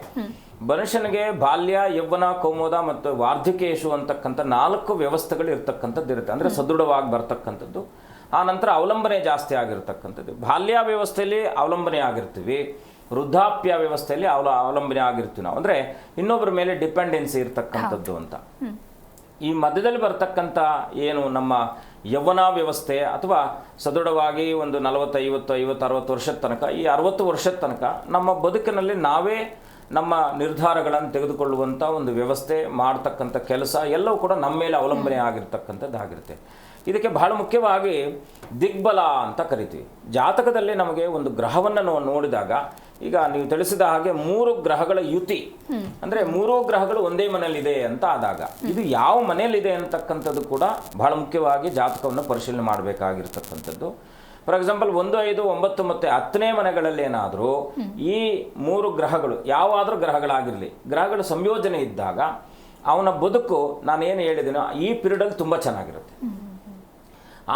ಮನುಷ್ಯನಿಗೆ ಬಾಲ್ಯ, ಯೌವನ, ಕೌಮೋದ ಮತ್ತು ವಾರ್ಧಿಕೇಶು ಅಂತಕ್ಕಂಥ 4 ವ್ಯವಸ್ಥೆಗಳು ಇರ್ತಕ್ಕಂಥದ್ದು ಇರುತ್ತೆ. ಅಂದರೆ ಸದೃಢವಾಗಿ ಬರ್ತಕ್ಕಂಥದ್ದು. ಆ ನಂತರ ಅವಲಂಬನೆ ಜಾಸ್ತಿ ಆಗಿರ್ತಕ್ಕಂಥದ್ದು. ಬಾಲ್ಯ ವ್ಯವಸ್ಥೆಯಲ್ಲಿ ಅವಲಂಬನೆ ಆಗಿರ್ತೀವಿ, ವೃದ್ಧಾಪ್ಯ ವ್ಯವಸ್ಥೆಯಲ್ಲಿ ಅವಲಂಬನೆ ಆಗಿರ್ತೀವಿ ನಾವು. ಅಂದರೆ ಇನ್ನೊಬ್ಬರ ಮೇಲೆ ಡಿಪೆಂಡೆನ್ಸಿ ಇರ್ತಕ್ಕಂಥದ್ದು ಅಂತ. ಈ ಮಧ್ಯದಲ್ಲಿ ಬರ್ತಕ್ಕಂಥ ಏನು ನಮ್ಮ ಯೌವನ ವ್ಯವಸ್ಥೆ ಅಥವಾ ಸದೃಢವಾಗಿ ಒಂದು 40, 50, 50, 60 ವರ್ಷದ ತನಕ, ಈ 60 ವರ್ಷದ ತನಕ ನಮ್ಮ ಬದುಕಿನಲ್ಲಿ ನಾವೇ ನಮ್ಮ ನಿರ್ಧಾರಗಳನ್ನು ತೆಗೆದುಕೊಳ್ಳುವಂಥ ಒಂದು ವ್ಯವಸ್ಥೆ, ಮಾಡ್ತಕ್ಕಂಥ ಕೆಲಸ ಎಲ್ಲವೂ ಕೂಡ ನಮ್ಮ ಮೇಲೆ ಅವಲಂಬನೆ ಆಗಿರ್ತಕ್ಕಂಥದ್ದಾಗಿರುತ್ತೆ. ಇದಕ್ಕೆ ಬಹಳ ಮುಖ್ಯವಾಗಿ ದಿಗ್ಬಲ ಅಂತ ಕರಿತೀವಿ. ಜಾತಕದಲ್ಲಿ ನಮಗೆ ಒಂದು ಗ್ರಹವನ್ನು ನೋಡಿದಾಗ, ಈಗ ನೀವು ತಿಳಿಸಿದ ಹಾಗೆ 3 ಗ್ರಹಗಳ ಯುತಿ, ಅಂದರೆ 3 ಗ್ರಹಗಳು ಒಂದೇ ಮನೆಯಲ್ಲಿದೆ ಅಂತ ಆದಾಗ ಇದು ಯಾವ ಮನೆಯಲ್ಲಿದೆ ಅಂತಕ್ಕಂಥದ್ದು ಕೂಡ ಬಹಳ ಮುಖ್ಯವಾಗಿ ಜಾತಕವನ್ನು ಪರಿಶೀಲನೆ ಮಾಡಬೇಕಾಗಿರ್ತಕ್ಕಂಥದ್ದು. ಫಾರ್ ಎಕ್ಸಾಂಪಲ್ 1, 5, 9 ಮತ್ತು 10ನೇ ಮನೆಗಳಲ್ಲಿ ಏನಾದರೂ ಈ 3 ಗ್ರಹಗಳು, ಯಾವಾದರೂ ಗ್ರಹಗಳಾಗಿರಲಿ, ಗ್ರಹಗಳ ಸಂಯೋಜನೆ ಇದ್ದಾಗ ಅವನ ಬದುಕು ನಾನು ಏನು ಹೇಳಿದ್ದೀನೋ ಈ ಪೀರಿಯಡಲ್ಲಿ ತುಂಬ ಚೆನ್ನಾಗಿರುತ್ತೆ.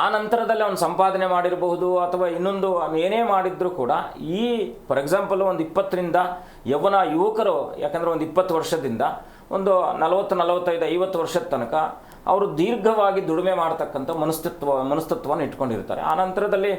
ಆ ನಂತರದಲ್ಲಿ ಅವನು ಸಂಪಾದನೆ ಮಾಡಿರಬಹುದು ಅಥವಾ ಇನ್ನೊಂದು ಅವನು ಏನೇ ಮಾಡಿದ್ರೂ ಕೂಡ ಈ ಫಾರ್ ಎಕ್ಸಾಂಪಲ್ ಒಂದು 20ರಿಂದ ಯುವಕರು, ಯಾಕಂದರೆ ಒಂದು 20 ವರ್ಷದಿಂದ ಒಂದು 40, 45, 50 ವರ್ಷದ ತನಕ ಅವರು ದೀರ್ಘವಾಗಿ ದುಡಿಮೆ ಮಾಡ್ತಕ್ಕಂಥ ಮನಸ್ತತ್ವವನ್ನು ಇಟ್ಕೊಂಡಿರ್ತಾರೆ. ಆ ನಂತರದಲ್ಲಿ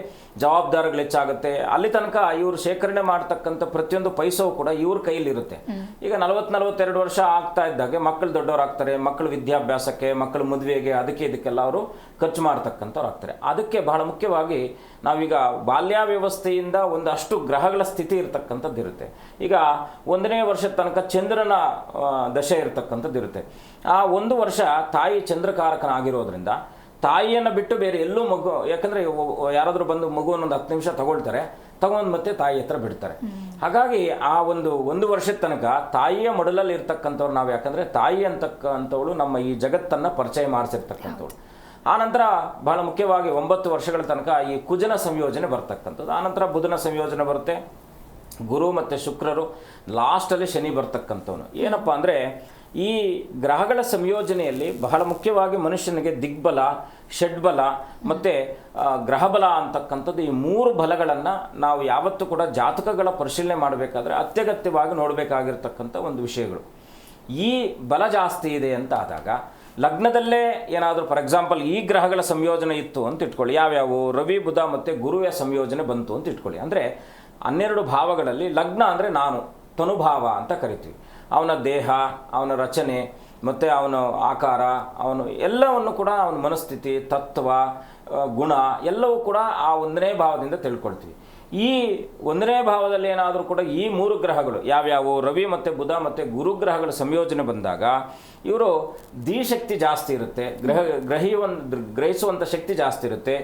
ಜವಾಬ್ದಾರಿಗಳು ಹೆಚ್ಚಾಗುತ್ತೆ. ಅಲ್ಲಿ ತನಕ ಇವರು ಶೇಖರಣೆ ಮಾಡ್ತಕ್ಕಂಥ ಪ್ರತಿಯೊಂದು ಪೈಸವೂ ಕೂಡ ಇವ್ರ ಕೈಲಿರುತ್ತೆ. ಈಗ 40-42 ವರ್ಷ ಆಗ್ತಾ ಇದ್ದಾಗೆ ಮಕ್ಕಳು ದೊಡ್ಡವರಾಗ್ತಾರೆ, ಮಕ್ಕಳು ವಿದ್ಯಾಭ್ಯಾಸಕ್ಕೆ, ಮಕ್ಕಳು ಮದುವೆಗೆ, ಇದಕ್ಕೆಲ್ಲ ಅವರು ಖರ್ಚು ಮಾಡ್ತಕ್ಕಂಥವ್ರು ಆಗ್ತಾರೆ. ಅದಕ್ಕೆ ಬಹಳ ಮುಖ್ಯವಾಗಿ ನಾವೀಗ ಬಾಲ್ಯಾವ್ಯವಸ್ಥೆಯಿಂದ ಒಂದಷ್ಟು ಗ್ರಹಗಳ ಸ್ಥಿತಿ ಇರತಕ್ಕಂಥದ್ದು ಇರುತ್ತೆ. ಈಗ 1ನೇ ವರ್ಷದ ತನಕ ಚಂದ್ರನ ದಶೆ ಇರತಕ್ಕಂಥದ್ದು ಇರುತ್ತೆ. ಆ 1 ವರ್ಷ ತಾಯಿ ಚಂದ್ರಕಾರಕನಾಗಿರೋದ್ರಿಂದ ತಾಯಿಯನ್ನು ಬಿಟ್ಟು ಬೇರೆ ಎಲ್ಲೂ ಮಗು, ಯಾಕಂದರೆ ಯಾರಾದರೂ ಬಂದು ಮಗುವನ್ನು 10 ನಿಮಿಷ ತಗೊಂಡು ಮತ್ತೆ ತಾಯಿ ಹತ್ರ ಬಿಡ್ತಾರೆ. ಹಾಗಾಗಿ ಆ ಒಂದು ವರ್ಷದ ತನಕ ತಾಯಿಯ ಮಡಲಲ್ಲಿ ಇರ್ತಕ್ಕಂಥವ್ರು ನಾವು, ಯಾಕಂದರೆ ತಾಯಿ ಅಂತಕ್ಕಂಥವಳು ನಮ್ಮ ಈ ಜಗತ್ತನ್ನು ಪರಿಚಯ ಮಾಡಿಸಿರ್ತಕ್ಕಂಥವಳು. ಆನಂತರ ಬಹಳ ಮುಖ್ಯವಾಗಿ 9 ವರ್ಷಗಳ ತನಕ ಈ ಕುಜನ ಸಂಯೋಜನೆ ಬರ್ತಕ್ಕಂಥದ್ದು. ಆನಂತರ ಬುಧನ ಸಂಯೋಜನೆ ಬರುತ್ತೆ, ಗುರು ಮತ್ತು ಶುಕ್ರರು, ಲಾಸ್ಟಲ್ಲಿ ಶನಿ ಬರ್ತಕ್ಕಂಥವನು. ಏನಪ್ಪ ಅಂದರೆ ಈ ಗ್ರಹಗಳ ಸಂಯೋಜನೆಯಲ್ಲಿ ಬಹಳ ಮುಖ್ಯವಾಗಿ ಮನುಷ್ಯನಿಗೆ ದಿಗ್ಬಲ, ಷಡ್ಬಲ ಮತ್ತು ಗ್ರಹಬಲ ಅಂತಕ್ಕಂಥದ್ದು, ಈ 3 ಬಲಗಳನ್ನು ನಾವು ಯಾವತ್ತೂ ಕೂಡ ಜಾತಕಗಳ ಪರಿಶೀಲನೆ ಮಾಡಬೇಕಾದ್ರೆ ಅತ್ಯಗತ್ಯವಾಗಿ ನೋಡಬೇಕಾಗಿರ್ತಕ್ಕಂಥ ಒಂದು ವಿಷಯಗಳು. ಈ ಬಲ ಜಾಸ್ತಿ ಇದೆ ಅಂತ ಆದಾಗ ಲಗ್ನದಲ್ಲೇ ಏನಾದರೂ ಫಾರ್ ಎಕ್ಸಾಂಪಲ್ ಈ ಗ್ರಹಗಳ ಸಂಯೋಜನೆ ಇತ್ತು ಅಂತ ಇಟ್ಕೊಳ್ಳಿ, ಯಾವ್ಯಾವು ರವಿ, ಬುಧ ಮತ್ತು ಗುರುವಿನ ಸಂಯೋಜನೆ ಬಂತು ಅಂತ ಇಟ್ಕೊಳ್ಳಿ. ಅಂದರೆ 12 ಭಾವಗಳಲ್ಲಿ ಲಗ್ನ ಅಂದರೆ ನಾನು ತನುಭಾವ ಅಂತ ಕರಿತೀವಿ. ಅವನ ದೇಹ, ಅವನ ರಚನೆ ಮತ್ತು ಅವನ ಆಕಾರ, ಅವನು ಎಲ್ಲವನ್ನು ಕೂಡ ಅವನ ಮನಸ್ಥಿತಿ, ತತ್ವ, ಗುಣ ಎಲ್ಲವೂ ಕೂಡ ಆ 1ನೇ ಭಾವದಿಂದ ತಿಳ್ಕೊಳ್ತೀವಿ. ಈ 1ನೇ ಭಾವದಲ್ಲಿ ಏನಾದರೂ ಕೂಡ ಈ 3 ಗ್ರಹಗಳು ಯಾವ್ಯಾವು ರವಿ ಮತ್ತು ಬುಧ ಮತ್ತು ಗುರು ಗ್ರಹಗಳ ಸಂಯೋಜನೆ ಬಂದಾಗ ಇವರು ಧೀಶಕ್ತಿ ಜಾಸ್ತಿ ಇರುತ್ತೆ, ಗ್ರಹಿಸುವಂಥ ಶಕ್ತಿ ಜಾಸ್ತಿ ಇರುತ್ತೆ,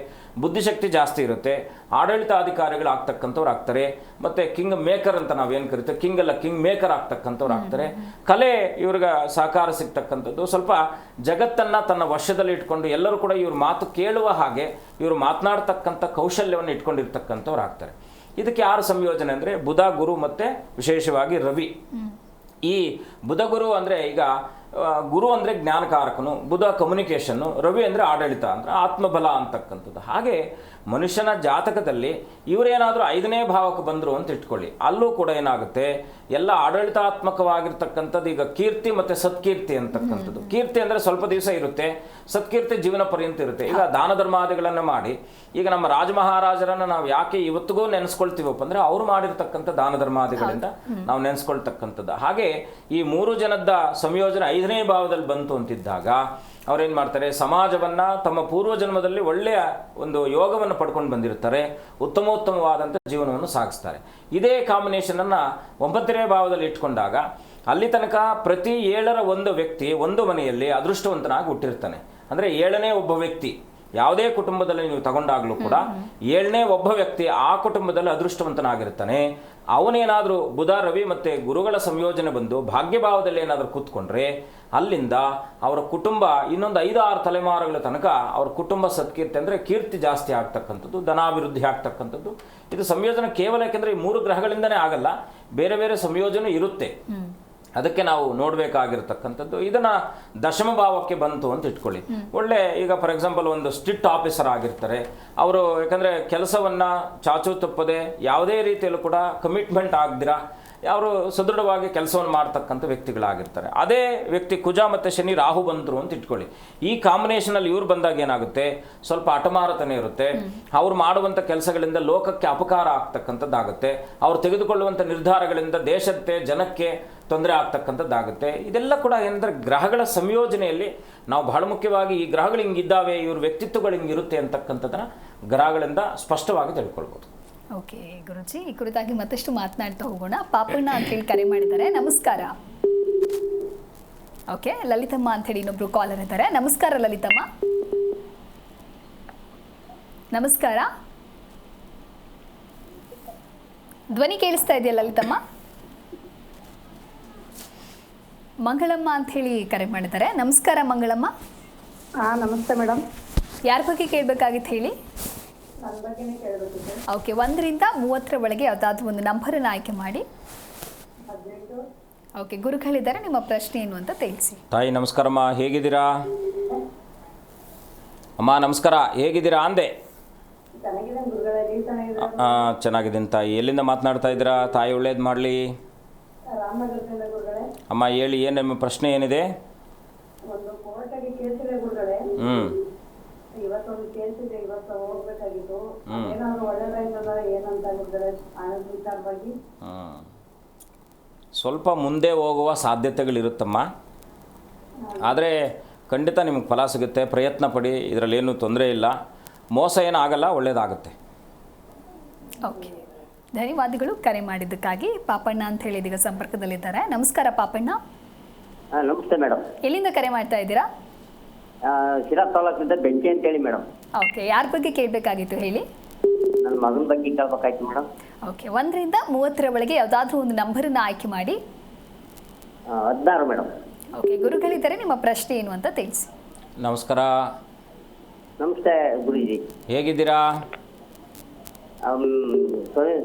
ಬುದ್ಧಿಶಕ್ತಿ ಜಾಸ್ತಿ ಇರುತ್ತೆ, ಆಡಳಿತಾಧಿಕಾರಿಗಳು ಆಗ್ತಕ್ಕಂಥವ್ರು ಆಗ್ತಾರೆ, ಮತ್ತು ಕಿಂಗ್ ಮೇಕರ್ ಅಂತ ನಾವೇನು ಕರಿತೇವೆ, ಕಿಂಗ್ ಮೇಕರ್ ಆಗ್ತಕ್ಕಂಥವ್ರು ಆಗ್ತಾರೆ. ಕಲೆ ಇವ್ರಿಗೆ ಸಹಕಾರ ಸಿಗ್ತಕ್ಕಂಥದ್ದು, ಸ್ವಲ್ಪ ಜಗತ್ತನ್ನು ತನ್ನ ವಶದಲ್ಲಿ ಇಟ್ಕೊಂಡು ಎಲ್ಲರೂ ಕೂಡ ಇವ್ರ ಮಾತು ಕೇಳುವ ಹಾಗೆ ಇವರು ಮಾತನಾಡ್ತಕ್ಕಂಥ ಕೌಶಲ್ಯವನ್ನು ಇಟ್ಕೊಂಡಿರ್ತಕ್ಕಂಥವ್ರು ಆಗ್ತಾರೆ. ಇದಕ್ಕೆ ಯಾರು ಸಂಯೋಜನೆ ಅಂದರೆ ಬುಧ, ಗುರು ಮತ್ತು ವಿಶೇಷವಾಗಿ ರವಿ. ಈ ಬುಧ ಗುರು ಅಂದರೆ ಈಗ ಗುರು ಅಂದರೆ ಜ್ಞಾನಕಾರಕನು, ಬುಧ ಕಮ್ಯುನಿಕೇಷನ್ನು, ರವಿ ಅಂದರೆ ಆಡಳಿತ ಅಂದರೆ ಆತ್ಮಬಲ ಅಂತಕ್ಕಂಥದ್ದು. ಹಾಗೆ ಮನುಷ್ಯನ ಜಾತಕದಲ್ಲಿ ಇವರೇನಾದರೂ 5ನೇ ಭಾವಕ್ಕೆ ಬಂದರು ಅಂತ ಇಟ್ಕೊಳ್ಳಿ, ಅಲ್ಲೂ ಕೂಡ ಏನಾಗುತ್ತೆ ಎಲ್ಲ ಆಡಳಿತಾತ್ಮಕವಾಗಿರ್ತಕ್ಕಂಥದ್ದು. ಈಗ ಕೀರ್ತಿ ಮತ್ತು ಸತ್ಕೀರ್ತಿ ಅಂತಕ್ಕಂಥದ್ದು, ಕೀರ್ತಿ ಅಂದರೆ ಸ್ವಲ್ಪ ದಿವಸ ಇರುತ್ತೆ, ಸತ್ಕೀರ್ತಿ ಜೀವನ ಪರ್ಯಂತ ಇರುತ್ತೆ. ಈಗ ದಾನ ಧರ್ಮಾದಿಗಳನ್ನು ಮಾಡಿ, ಈಗ ನಮ್ಮ ರಾಜ ಮಹಾರಾಜರನ್ನು ನಾವು ಯಾಕೆ ಇವತ್ತಿಗೂ ನೆನೆಸ್ಕೊಳ್ತೀವಪ್ಪ ಅಂದರೆ ಅವರು ಮಾಡಿರ್ತಕ್ಕಂಥ ದಾನ ಧರ್ಮಾದಿಗಳಿಂದ ನಾವು ನೆನೆಸ್ಕೊಳ್ತಕ್ಕಂಥದ್ದು. ಹಾಗೆ ಈ 3 ಜನದ ಸಂಯೋಜನೆ 5ನೇ ಭಾವದಲ್ಲಿ ಬಂತು ಅಂತಿದ್ದಾಗ ಅವ್ರೇನು ಮಾಡ್ತಾರೆ, ಸಮಾಜವನ್ನು ತಮ್ಮ ಪೂರ್ವಜನ್ಮದಲ್ಲಿ ಒಳ್ಳೆಯ ಒಂದು ಯೋಗವನ್ನು ಪಡ್ಕೊಂಡು ಬಂದಿರ್ತಾರೆ, ಉತ್ತಮೋತ್ತಮವಾದಂಥ ಜೀವನವನ್ನು ಸಾಗಿಸ್ತಾರೆ. ಇದೇ ಕಾಂಬಿನೇಷನನ್ನು 9ನೇ ಭಾವದಲ್ಲಿ ಇಟ್ಕೊಂಡಾಗ ಅಲ್ಲಿ ತನಕ ಪ್ರತಿ 7ರ ಒಂದು ವ್ಯಕ್ತಿ ಒಂದು ಮನೆಯಲ್ಲಿ ಅದೃಷ್ಟವಂತನಾಗಿ ಹುಟ್ಟಿರ್ತಾನೆ. ಅಂದರೆ 7ನೇ ಒಬ್ಬ ವ್ಯಕ್ತಿ ಯಾವುದೇ ಕುಟುಂಬದಲ್ಲಿ ನೀವು ತಗೊಂಡಾಗಲೂ ಕೂಡ 7ನೇ ಒಬ್ಬ ವ್ಯಕ್ತಿ ಆ ಕುಟುಂಬದಲ್ಲಿ ಅದೃಷ್ಟವಂತನಾಗಿರ್ತಾನೆ. ಅವನೇನಾದರೂ ಬುಧ, ರವಿ ಮತ್ತು ಗುರುಗಳ ಸಂಯೋಜನೆ ಬಂದು ಭಾಗ್ಯಭಾವದಲ್ಲಿ ಏನಾದರೂ ಕೂತ್ಕೊಂಡ್ರೆ ಅಲ್ಲಿಂದ ಅವರ ಕುಟುಂಬ ಇನ್ನೊಂದು 5-6 ತಲೆಮಾರುಗಳ ತನಕ ಅವ್ರ ಕುಟುಂಬ ಸತ್ಕೀರ್ತಿ ಅಂದರೆ ಕೀರ್ತಿ ಜಾಸ್ತಿ ಆಗ್ತಕ್ಕಂಥದ್ದು, ಧನಾಭಿವೃದ್ಧಿ ಆಗ್ತಕ್ಕಂಥದ್ದು. ಇದು ಸಂಯೋಜನೆ ಕೇವಲ ಯಾಕೆಂದರೆ ಈ 3 ಗ್ರಹಗಳಿಂದನೇ ಆಗಲ್ಲ, ಬೇರೆ ಬೇರೆ ಸಂಯೋಜನೆ ಇರುತ್ತೆ. ಅದಕ್ಕೆ ನಾವು ನೋಡಬೇಕಾಗಿರ್ತಕ್ಕಂಥದ್ದು. ಇದನ್ನು ದಶಮ ಭಾವಕ್ಕೆ ಬಂತು ಅಂತ ಇಟ್ಕೊಳ್ಳಿ, ಒಳ್ಳೆ ಈಗ ಫಾರ್ ಎಕ್ಸಾಂಪಲ್ ಒಂದು ಸ್ಟ್ರಿಕ್ಟ್ ಆಫೀಸರ್ ಆಗಿರ್ತಾರೆ ಅವರು, ಯಾಕಂದರೆ ಕೆಲಸವನ್ನು ಚಾಚು ತಪ್ಪದೆ ಯಾವುದೇ ರೀತಿಯಲ್ಲೂ ಕೂಡ ಕಮಿಟ್ಮೆಂಟ್ ಆಗದಿರ ಅವರು ಸದೃಢವಾಗಿ ಕೆಲಸವನ್ನು ಮಾಡ್ತಕ್ಕಂಥ ವ್ಯಕ್ತಿಗಳಾಗಿರ್ತಾರೆ. ಅದೇ ವ್ಯಕ್ತಿ ಕುಜ ಮತ್ತು ಶನಿ, ರಾಹು ಬಂದರು ಅಂತ ಇಟ್ಕೊಳ್ಳಿ, ಈ ಕಾಂಬಿನೇಷನಲ್ಲಿ ಇವ್ರು ಬಂದಾಗ ಏನಾಗುತ್ತೆ, ಸ್ವಲ್ಪ ಹಠಮಾರತನೇ ಇರುತ್ತೆ. ಅವ್ರು ಮಾಡುವಂಥ ಕೆಲಸಗಳಿಂದ ಲೋಕಕ್ಕೆ ಅಪಕಾರ ಆಗ್ತಕ್ಕಂಥದ್ದಾಗುತ್ತೆ, ಅವ್ರು ತೆಗೆದುಕೊಳ್ಳುವಂಥ ನಿರ್ಧಾರಗಳಿಂದ ದೇಶಕ್ಕೆ ಜನಕ್ಕೆ ತೊಂದರೆ ಆಗ್ತಕ್ಕಂಥದ್ದಾಗುತ್ತೆ. ಇದೆಲ್ಲ ಕೂಡ ಏನಂದರೆ ಗ್ರಹಗಳ ಸಂಯೋಜನೆಯಲ್ಲಿ ನಾವು ಬಹಳ ಮುಖ್ಯವಾಗಿ ಈ ಗ್ರಹಗಳು ಹಿಂಗಿದ್ದಾವೆ, ಇವ್ರ ವ್ಯಕ್ತಿತ್ವಗಳು ಹಿಂಗಿರುತ್ತೆ ಅಂತಕ್ಕಂಥದ್ದನ್ನು ಗ್ರಹಗಳಿಂದ ಸ್ಪಷ್ಟವಾಗಿ ತಿಳ್ಕೊಳ್ಬೋದು. ಓಕೆ ಗುರುಜಿ, ಈ ಕುರಿತಾಗಿ ಮತ್ತಷ್ಟು ಮಾತನಾಡ್ತಾ ಹೋಗೋಣ. ಪಾಪಣ್ಣ ಅಂತೇಳಿ ಕರೆ ಮಾಡಿದ್ದಾರೆ. ನಮಸ್ಕಾರ. ಓಕೆ, ಲಲಿತಮ್ಮ ಅಂತೇಳಿ ಇನ್ನೊಬ್ರು ಕಾಲರ್ ಇದ್ದಾರೆ. ನಮಸ್ಕಾರ ಲಲಿತಮ್ಮ. ನಮಸ್ಕಾರ. ಧ್ವನಿ ಕೇಳಿಸ್ತಾ ಇದೆಯಲ್ಲ ಲಲಿತಮ್ಮ? ಮಂಗಳಮ್ಮ ಅಂತ ಹೇಳಿ ಕರೆ ಮಾಡಿದ್ದಾರೆ. ನಮಸ್ಕಾರ ಮಂಗಳಮ್ಮ. ನಮಸ್ತೆ ಮೇಡಮ್. ಯಾರ ಬಗ್ಗೆ ಕೇಳಬೇಕಾಗಿತ್ತು ಹೇಳಿ? ನನ್ನ ಬಗ್ಗೆನೇ ಕೇಳಬೇಕಿತ್ತು. ಓಕೆ, 1ರಿಂದ 30 ಒಳಗೆ ಯಾವುದಾದ್ರೂ ಒಂದು ನಂಬರನ್ನು ಆಯ್ಕೆ ಮಾಡಿ. 18. ಓಕೆ, ಗುರುಗಳಿದ್ದಾರೆ, ನಿಮ್ಮ ಪ್ರಶ್ನೆ ಏನು ಅಂತ ತಿಳಿಸಿ. ತಾಯಿ ನಮಸ್ಕಾರಮ್ಮ, ಹೇಗಿದ್ದೀರಾ? ಅಮ್ಮ ನಮಸ್ಕಾರ, ಹೇಗಿದ್ದೀರಾ ಅಂದೆ? ಚೆನ್ನಾಗಿದ್ದೀನಿ ಗುರುಗಳೇ, ನೀವು ಚೆನ್ನಾಗಿದ್ದೀರಾ? ಚೆನ್ನಾಗಿದ್ದೀನಿ ತಾಯಿ. ಎಲ್ಲಿಂದ ಮಾತನಾಡ್ತಾ ಇದ್ದೀರಾ? ತಾಯಿ ಒಳ್ಳೇದು ಮಾಡಲಿ. ರಾಮನಗರದಿಂದ ಗುರುಗಳೇ. ಅಮ್ಮ ಹೇಳಿ, ಏನು ನಿಮ್ಮ ಪ್ರಶ್ನೆ ಏನಿದೆ? ಒಂದು ಕೋರ್ಟಾಗಿ ಕೇಳ್ತಿದೆ ಗುರುಗಳೇ. ಇವತ್ತೊಂದು ಕೇಳ್ತಿದೆ, ಇವತ್ತು ಹೋಗ್ಬೇಕಾಗಿತ್ತು. ಏನಾದ್ರು ಒಳ್ಳೇದಾಯ್ತದ ಏನಂತ ಗುರುಗಳೇ, ಹಣದ ವಿಚಾರವಾಗಿ? ಸ್ವಲ್ಪ ಮುಂದೆ ಹೋಗುವ ಸಾಧ್ಯತೆಗಳಿರುತ್ತಮ್ಮ, ಆದರೆ ಖಂಡಿತ ನಿಮಗೆ ಫಲ ಸಿಗುತ್ತೆ. ಪ್ರಯತ್ನ ಪಡಿ, ಇದರಲ್ಲೇನು ತೊಂದರೆ ಇಲ್ಲ. ಮೋಸ ಏನಾಗಲ್ಲ, ಒಳ್ಳೆಯದಾಗುತ್ತೆ. ಓಕೆ, ಧನ್ಯವಾದಗಳು ಕರೆ ಮಾಡಿದ್ದಕ್ಕಾಗಿ. ಪಾಪಣ್ಣ ಅಂತ ಹೇಳಿ ಇದೀಗ ಸಂಪರ್ಕದಲ್ಲಿದ್ದಾರೆ. ನಮಸ್ಕಾರ ಪಾಪಣ್ಣ. ನಮಸ್ತೆ ಮೇಡಮ್. ಎಲ್ಲಿಂದ ಕರೆ ಮಾಡ್ತಾ ಇದ್ದೀರಾ? ಶಿರಾ ತಾಲೂಕಿಂದ ಬೆಂಕಿ ಅಂತೇಳಿ ಮೇಡಮ್. ಓಕೆ, ಯಾರ ಬಗ್ಗೆ ಕೇಳಬೇಕಾಗಿತ್ತು ಹೇಳಿ? ನನ್ನ ಮಗನ ಬಗ್ಗೆ ಕೇಳ್ಬೇಕಾಯ್ತು ಮೇಡಮ್. ಓಕೆ, 1ರಿಂದ 30 ಒಳಗೆ ಯಾವುದಾದ್ರೂ ಒಂದು ನಂಬರನ್ನು ಆಯ್ಕೆ ಮಾಡಿ. 16 ಮೇಡಮ್. ಓಕೆ, ಗುರುಗಳಿದ್ದಾರೆ, ನಿಮ್ಮ ಪ್ರಶ್ನೆ ಏನು ಅಂತ ತಿಳಿಸಿ. ನಮಸ್ಕಾರ. ನಮಸ್ತೆ ಗುರುಜಿ. ಹೇಗಿದ್ದೀರಾ?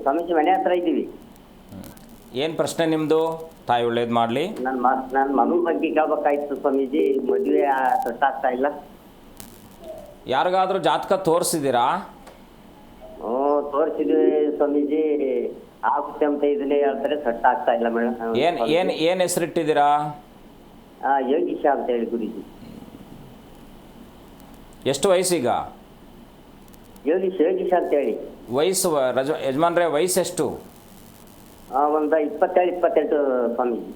ಸ್ವಾಮೀಜಿ ಮನೆ ಹತ್ರ ಇದ್ದೀವಿ. ಏನು ಪ್ರಶ್ನೆ ನಿಮ್ಮದು? ತಾಯಿ ಒಳ್ಳೇದು ಮಾಡಲಿ. ನನ್ನ ಮಗನ ಬಗ್ಗೆ ಕೇಳ್ಬೇಕಾಯ್ತು ಸ್ವಾಮೀಜಿ. ಮದುವೆ ಸೆಟ್ ಆಗ್ತಾ ಇಲ್ಲ. ಯಾರಿಗಾದ್ರೂ ಜಾತಕ ತೋರಿಸಿದ್ದೀರಾ? ತೋರಿಸಿದ್ವಿ ಸ್ವಾಮೀಜಿ, ಆಗುತ್ತೆ ಅಂತ ಇದನ್ನೇ ಹೇಳ್ತಾರೆ, ಸೆಟ್ ಆಗ್ತಾ ಇಲ್ಲ ಮೇಡಮ್. ಏನು ಹೆಸರಿಟ್ಟಿದ್ದೀರಾ? ಯೋಗೀಶ ಅಂತ ಹೇಳಿ ಗುರುಜಿ. ಎಷ್ಟು ವಯಸ್ಸೀಗ? ಯೋಗೀಶ ಅಂತ ಹೇಳಿ. ವಯಸ್ಸು ಯಜಮಾನ್ರೆ ವಯಸ್ಸೆಷ್ಟು? ಒಂದು 27-28 ಸ್ವಾಮೀಜಿ.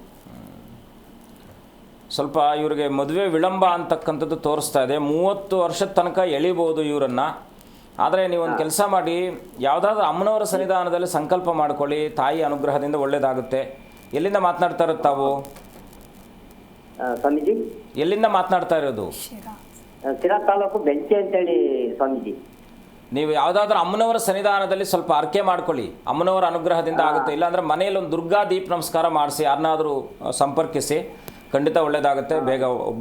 ಸ್ವಲ್ಪ ಇವರಿಗೆ ಮದುವೆ ವಿಳಂಬ ಅಂತಕ್ಕಂಥದ್ದು ತೋರಿಸ್ತಾ ಇದೆ. 30 ವರ್ಷದ ತನಕ ಎಳಿಬೋದು ಇವರನ್ನು. ಆದರೆ ನೀವೊಂದು ಕೆಲಸ ಮಾಡಿ, ಯಾವುದಾದ್ರೂ ಅಮ್ಮನವರ ಸನ್ನಿಧಾನದಲ್ಲಿ ಸಂಕಲ್ಪ ಮಾಡ್ಕೊಳ್ಳಿ, ತಾಯಿ ಅನುಗ್ರಹದಿಂದ ಒಳ್ಳೆಯದಾಗುತ್ತೆ. ಎಲ್ಲಿಂದ ಮಾತನಾಡ್ತಾ ಇರೋದು ತಾವು? ಸ್ವಾಮೀಜಿ ಎಲ್ಲಿಂದ ಮಾತನಾಡ್ತಾ ಇರೋದು? ಶಿರಾ ತಾಲೂಕು ಬೆಂಕಿ ಅಂತೇಳಿ ಸ್ವಾಮೀಜಿ. ನೀವು ಯಾವುದಾದ್ರೂ ಅಮ್ಮನವರ ಸನ್ನಿಧಾನದಲ್ಲಿ ಸ್ವಲ್ಪ ಅರ್ಕೆ ಮಾಡ್ಕೊಳ್ಳಿ, ಅಮ್ಮನವರ ಅನುಗ್ರಹದಿಂದ ಆಗುತ್ತೆ. ಇಲ್ಲಾಂದರೆ ಮನೆಯಲ್ಲಿ ಒಂದು ದುರ್ಗಾ ದೀಪ ನಮಸ್ಕಾರ ಮಾಡಿಸಿ, ಯಾರನ್ನಾದರೂ ಸಂಪರ್ಕಿಸಿ, ಖಂಡಿತ ಒಳ್ಳೆಯದಾಗುತ್ತೆ.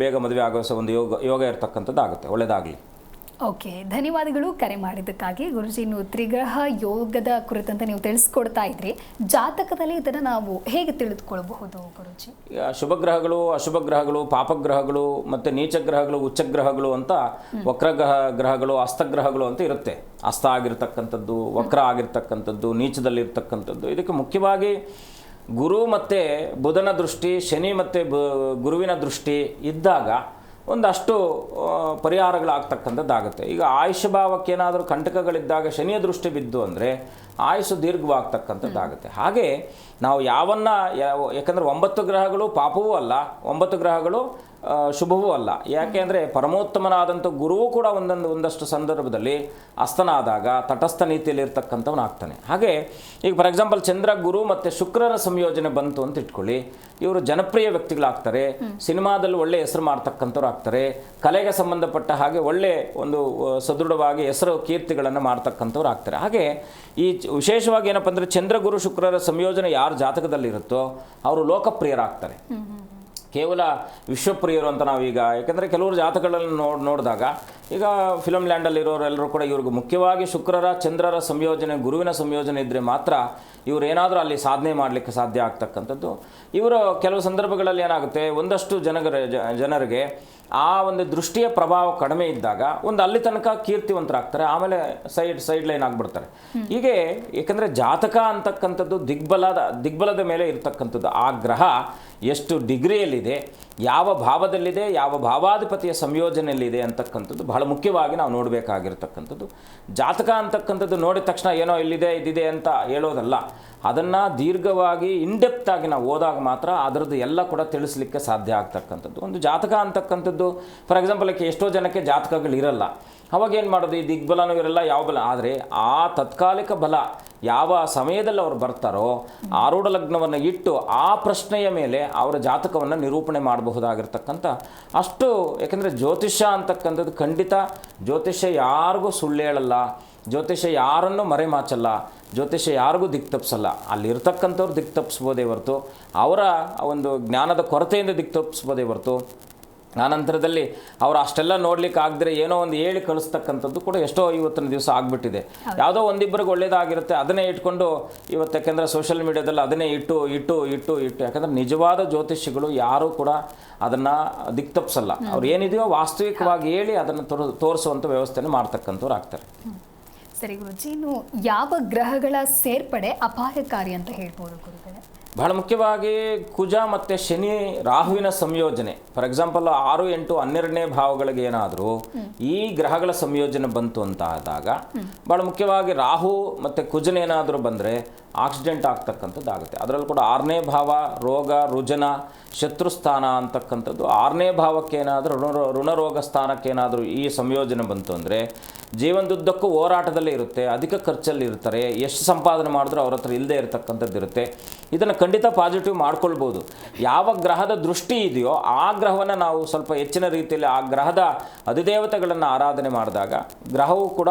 ಬೇಗ ಮದುವೆ ಆಗೋ ಒಂದು ಯೋಗ ಇರತಕ್ಕಂಥದ್ದು ಆಗುತ್ತೆ. ಒಳ್ಳೆಯದಾಗಲಿ. ಓಕೆ, ಧನ್ಯವಾದಗಳು ಕರೆ ಮಾಡಿದ್ದಕ್ಕಾಗಿ. ಗುರುಜಿ, ಇನ್ನು ತ್ರಿಗ್ರಹ ಯೋಗದ ಕುರಿತಂತೆ ನೀವು ತಿಳಿಸ್ಕೊಡ್ತಾ ಇದ್ರಿ. ಜಾತಕದಲ್ಲಿ ಇದನ್ನು ನಾವು ಹೇಗೆ ತಿಳಿದುಕೊಳ್ಳಬಹುದು ಗುರುಜಿ? ಈಗ ಶುಭ ಗ್ರಹಗಳು, ಅಶುಭ ಗ್ರಹಗಳು, ಪಾಪಗ್ರಹಗಳು ಮತ್ತು ನೀಚಗ್ರಹಗಳು, ಉಚ್ಚಗ್ರಹಗಳು ಅಂತ, ವಕ್ರಗ್ರಹಗಳು, ಅಸ್ತಗ್ರಹಗಳು ಅಂತ ಇರುತ್ತೆ. ಅಸ್ತ ಆಗಿರ್ತಕ್ಕಂಥದ್ದು, ವಕ್ರ ಆಗಿರ್ತಕ್ಕಂಥದ್ದು, ನೀಚದಲ್ಲಿರ್ತಕ್ಕಂಥದ್ದು. ಇದಕ್ಕೆ ಮುಖ್ಯವಾಗಿ ಗುರು ಮತ್ತು ಬುಧನ ದೃಷ್ಟಿ, ಶನಿ ಮತ್ತು ಗುರುವಿನ ದೃಷ್ಟಿ ಇದ್ದಾಗ ಒಂದಷ್ಟು ಪರಿಹಾರಗಳಾಗ್ತಕ್ಕಂಥದ್ದಾಗುತ್ತೆ. ಈಗ ಆಯುಷ ಭಾವಕ್ಕೆ ಏನಾದರೂ ಕಂಟಕಗಳಿದ್ದಾಗ ಶನಿಯ ದೃಷ್ಟಿ ಬಿದ್ದು ಅಂದರೆ ಆಯುಷು ದೀರ್ಘವಾಗ್ತಕ್ಕಂಥದ್ದಾಗುತ್ತೆ. ಹಾಗೆ ನಾವು ಯಾಕಂದರೆ 9 ಗ್ರಹಗಳು ಪಾಪವೂ ಅಲ್ಲ, 9 ಗ್ರಹಗಳು ಶುಭವೂ ಅಲ್ಲ. ಯಾಕೆ ಅಂದರೆ ಪರಮೋತ್ತಮನಾದಂಥ ಗುರುವು ಕೂಡ ಒಂದಷ್ಟು ಸಂದರ್ಭದಲ್ಲಿ ಅಸ್ತನಾದಾಗ ತಟಸ್ಥ ನೀತಿಯಲ್ಲಿ ಇರ್ತಕ್ಕಂಥವನಾಗ್ತಾನೆ. ಹಾಗೆ ಈಗ ಫಾರ್ ಎಕ್ಸಾಂಪಲ್ ಚಂದ್ರ, ಗುರು ಮತ್ತು ಶುಕ್ರರ ಸಂಯೋಜನೆ ಬಂತು ಅಂತ ಇಟ್ಕೊಳ್ಳಿ, ಇವರು ಜನಪ್ರಿಯ ವ್ಯಕ್ತಿಗಳಾಗ್ತಾರೆ, ಸಿನಿಮಾದಲ್ಲಿ ಒಳ್ಳೆ ಹೆಸರು ಮಾಡ್ತಕ್ಕಂಥವ್ರು ಆಗ್ತಾರೆ, ಕಲೆಗೆ ಸಂಬಂಧಪಟ್ಟ ಹಾಗೆ ಒಳ್ಳೆ ಒಂದು ಸದೃಢವಾಗಿ ಹೆಸರು ಕೀರ್ತಿಗಳನ್ನು ಮಾಡ್ತಕ್ಕಂಥವ್ರು ಆಗ್ತಾರೆ. ಹಾಗೆ ಈ ವಿಶೇಷವಾಗಿ ಏನಪ್ಪ ಅಂದರೆ ಚಂದ್ರ, ಗುರು, ಶುಕ್ರರ ಸಂಯೋಜನೆ ಯಾರ ಜಾತಕದಲ್ಲಿರುತ್ತೋ ಅವರು ಲೋಕಪ್ರಿಯರಾಗ್ತಾರೆ. ಕೇವಲ ವಿಶ್ವಪ್ರಿಯರು ಅಂತ ನಾವೀಗ, ಯಾಕೆಂದರೆ ಕೆಲವರು ಜಾತಕಗಳನ್ನು ನೋಡಿದಾಗ ಈಗ ಫಿಲಮ್ ಲ್ಯಾಂಡಲ್ಲಿರೋರೆಲ್ಲರೂ ಕೂಡ ಇವ್ರಿಗೆ ಮುಖ್ಯವಾಗಿ ಶುಕ್ರರ, ಚಂದ್ರರ ಸಂಯೋಜನೆ, ಗುರುವಿನ ಸಂಯೋಜನೆ ಇದ್ದರೆ ಮಾತ್ರ ಇವರೇನಾದರೂ ಅಲ್ಲಿ ಸಾಧನೆ ಮಾಡಲಿಕ್ಕೆ ಸಾಧ್ಯ ಆಗ್ತಕ್ಕಂಥದ್ದು. ಇವರು ಕೆಲವು ಸಂದರ್ಭಗಳಲ್ಲಿ ಏನಾಗುತ್ತೆ, ಒಂದಷ್ಟು ಜನರಿಗೆ ಆ ಒಂದು ದೃಷ್ಟಿಯ ಪ್ರಭಾವ ಕಡಿಮೆ ಇದ್ದಾಗ ಅಲ್ಲಿ ತನಕ ಕೀರ್ತಿವಂತರಾಗ್ತಾರೆ, ಆಮೇಲೆ ಸೈಡ್ ಲೈನ್ ಆಗಿಬಿಡ್ತಾರೆ. ಹೀಗೆ ಏಕೆಂದರೆ ಜಾತಕ ಅಂತಕ್ಕಂಥದ್ದು ದಿಗ್ಬಲದ ಮೇಲೆ ಇರ್ತಕ್ಕಂಥದ್ದು. ಆ ಗ್ರಹ ಎಷ್ಟು ಡಿಗ್ರಿಯಲ್ಲಿದೆ, ಯಾವ ಭಾವದಲ್ಲಿದೆ, ಯಾವ ಭಾವಾಧಿಪತಿಯ ಸಂಯೋಜನೆಯಲ್ಲಿದೆ ಅಂತಕ್ಕಂಥದ್ದು ಬಹಳ ಮುಖ್ಯವಾಗಿ ನಾವು ನೋಡಬೇಕಾಗಿರ್ತಕ್ಕಂಥದ್ದು. ಜಾತಕ ಅಂತಕ್ಕಂಥದ್ದು ನೋಡಿದ ತಕ್ಷಣ ಏನೋ ಇಲ್ಲಿದೆ ಇದಿದೆ ಅಂತ ಹೇಳೋದಲ್ಲ. ಅದನ್ನು ದೀರ್ಘವಾಗಿ ಇನ್ಡೆಪ್ತ್ ಆಗಿ ನಾವು ಓದಾಗ ಮಾತ್ರ ಅದರದ್ದು ಎಲ್ಲ ಕೂಡ ತಿಳಿಸ್ಲಿಕ್ಕೆ ಸಾಧ್ಯ ಆಗ್ತಕ್ಕಂಥದ್ದು. ಒಂದು ಜಾತಕ ಅಂತಕ್ಕಂಥದ್ದು ಫಾರ್ ಎಕ್ಸಾಂಪಲ್ ಎಷ್ಟೋ ಜನಕ್ಕೆ ಜಾತಕಗಳಿರಲ್ಲ. ಅವಾಗ ಏನು ಮಾಡೋದು, ಈ ದಿಗ್ಬಲನೂ ಇರಲ್ಲ, ಯಾವ ಬಲ, ಆದರೆ ಆ ತಾತ್ಕಾಲಿಕ ಬಲ ಯಾವ ಸಮಯದಲ್ಲಿ ಅವ್ರು ಬರ್ತಾರೋ ಆರೂಢ ಲಗ್ನವನ್ನು ಇಟ್ಟು ಆ ಪ್ರಶ್ನೆಯ ಮೇಲೆ ಅವರ ಜಾತಕವನ್ನು ನಿರೂಪಣೆ ಮಾಡಬಹುದಾಗಿರ್ತಕ್ಕಂಥ ಅಷ್ಟು, ಯಾಕೆಂದರೆ ಜ್ಯೋತಿಷ್ಯ ಅಂತಕ್ಕಂಥದ್ದು ಖಂಡಿತ ಜ್ಯೋತಿಷ್ಯ ಯಾರಿಗೂ ಸುಳ್ಳು ಹೇಳಲ್ಲ, ಜ್ಯೋತಿಷ್ಯ ಯಾರನ್ನು ಮರೆಮಾಚಲ್ಲ, ಜ್ಯೋತಿಷ್ಯ ಯಾರಿಗೂ ದಿಕ್ತಪ್ಸಲ್ಲ. ಅಲ್ಲಿರ್ತಕ್ಕಂಥವ್ರು ದಿಕ್ತಪ್ಸ್ಬೋದೇ ಹೊರತು ಅವರ ಒಂದು ಜ್ಞಾನದ ಕೊರತೆಯಿಂದ ದಿಕ್ತಪ್ಸ್ಬೋದೇ ಹೊರತು ಆನಂತರದಲ್ಲಿ ಅವರು ಅಷ್ಟೆಲ್ಲ ನೋಡ್ಲಿಕ್ಕೆ ಆಗದ್ರೆ ಏನೋ ಒಂದು ಹೇಳಿ ಕಳಿಸ್ತಕ್ಕಂಥದ್ದು ಕೂಡ ಎಷ್ಟೋ ಇವತ್ತಿನ ದಿವಸ ಆಗಿಬಿಟ್ಟಿದೆ. ಯಾವುದೋ ಒಂದಿಬ್ಬರಿಗೆ ಒಳ್ಳೇದಾಗಿರುತ್ತೆ ಅದನ್ನೇ ಇಟ್ಕೊಂಡು ಇವತ್ತು, ಯಾಕೆಂದರೆ ಸೋಷಿಯಲ್ ಮೀಡಿಯಾದಲ್ಲಿ ಅದನ್ನೇ ಇಟ್ಟು ಯಾಕಂದರೆ ನಿಜವಾದ ಜ್ಯೋತಿಷಿಗಳು ಯಾರೂ ಕೂಡ ಅದನ್ನು ದಿಕ್ತಪ್ಸಲ್ಲ. ಅವ್ರು ಏನಿದೆಯೋ ವಾಸ್ತವಿಕವಾಗಿ ಹೇಳಿ ಅದನ್ನು ತೋರಿಸುವಂಥ ವ್ಯವಸ್ಥೆಯನ್ನು ಮಾಡ್ತಕ್ಕಂಥವ್ರು ಆಗ್ತಾರೆ. ಸರಿ ಗುರುಜಿ, ಇನ್ನು ಯಾವ ಗ್ರಹಗಳ ಸೇರ್ಪಡೆ ಅಪಾಯಕಾರಿ ಅಂತ ಹೇಳ್ಬೋದು ಗುರುಗಳೇ? ಬಹಳ ಮುಖ್ಯವಾಗಿ ಕುಜ ಮತ್ತು ಶನಿ ರಾಹುವಿನ ಸಂಯೋಜನೆ. ಫಾರ್ ಎಕ್ಸಾಂಪಲ್ 6, 8, 12ನೇ ಭಾವಗಳಿಗೆ ಏನಾದರೂ ಈ ಗ್ರಹಗಳ ಸಂಯೋಜನೆ ಬಂತು ಅಂತ ಆದಾಗ ಬಹಳ ಮುಖ್ಯವಾಗಿ ರಾಹು ಮತ್ತು ಕುಜನೇನಾದರೂ ಬಂದರೆ ಆಕ್ಸಿಡೆಂಟ್ ಆಗ್ತಕ್ಕಂಥದ್ದಾಗುತ್ತೆ. ಅದರಲ್ಲೂ ಕೂಡ 6ನೇ ಭಾವ ರೋಗ ರುಜನ ಶತ್ರುಸ್ಥಾನ ಅಂತಕ್ಕಂಥದ್ದು. 6ನೇ ಭಾವಕ್ಕೇನಾದರೂ ಋಣರೋಗ ಸ್ಥಾನಕ್ಕೇನಾದರೂ ಈ ಸಂಯೋಜನೆ ಬಂತು ಅಂದರೆ ಜೀವನದುದ್ದಕ್ಕೂ ಹೋರಾಟದಲ್ಲೇ ಇರುತ್ತೆ, ಅಧಿಕ ಖರ್ಚಲ್ಲಿ ಇರ್ತಾರೆ, ಎಷ್ಟು ಸಂಪಾದನೆ ಮಾಡಿದ್ರೂ ಅವ್ರ ಹತ್ರ ಇಲ್ಲದೆ ಇರತಕ್ಕಂಥದ್ದು ಇರುತ್ತೆ. ಇದನ್ನು ಖಂಡಿತ ಪಾಸಿಟಿವ್ ಮಾಡ್ಕೊಳ್ಬೋದು. ಯಾವ ಗ್ರಹದ ದೃಷ್ಟಿ ಇದೆಯೋ ಆ ಗ್ರಹವನ್ನು ನಾವು ಸ್ವಲ್ಪ ಹೆಚ್ಚಿನ ರೀತಿಯಲ್ಲಿ ಆ ಗ್ರಹದ ಅಧಿದೇವತೆಗಳನ್ನು ಆರಾಧನೆ ಮಾಡಿದಾಗ ಗ್ರಹವು ಕೂಡ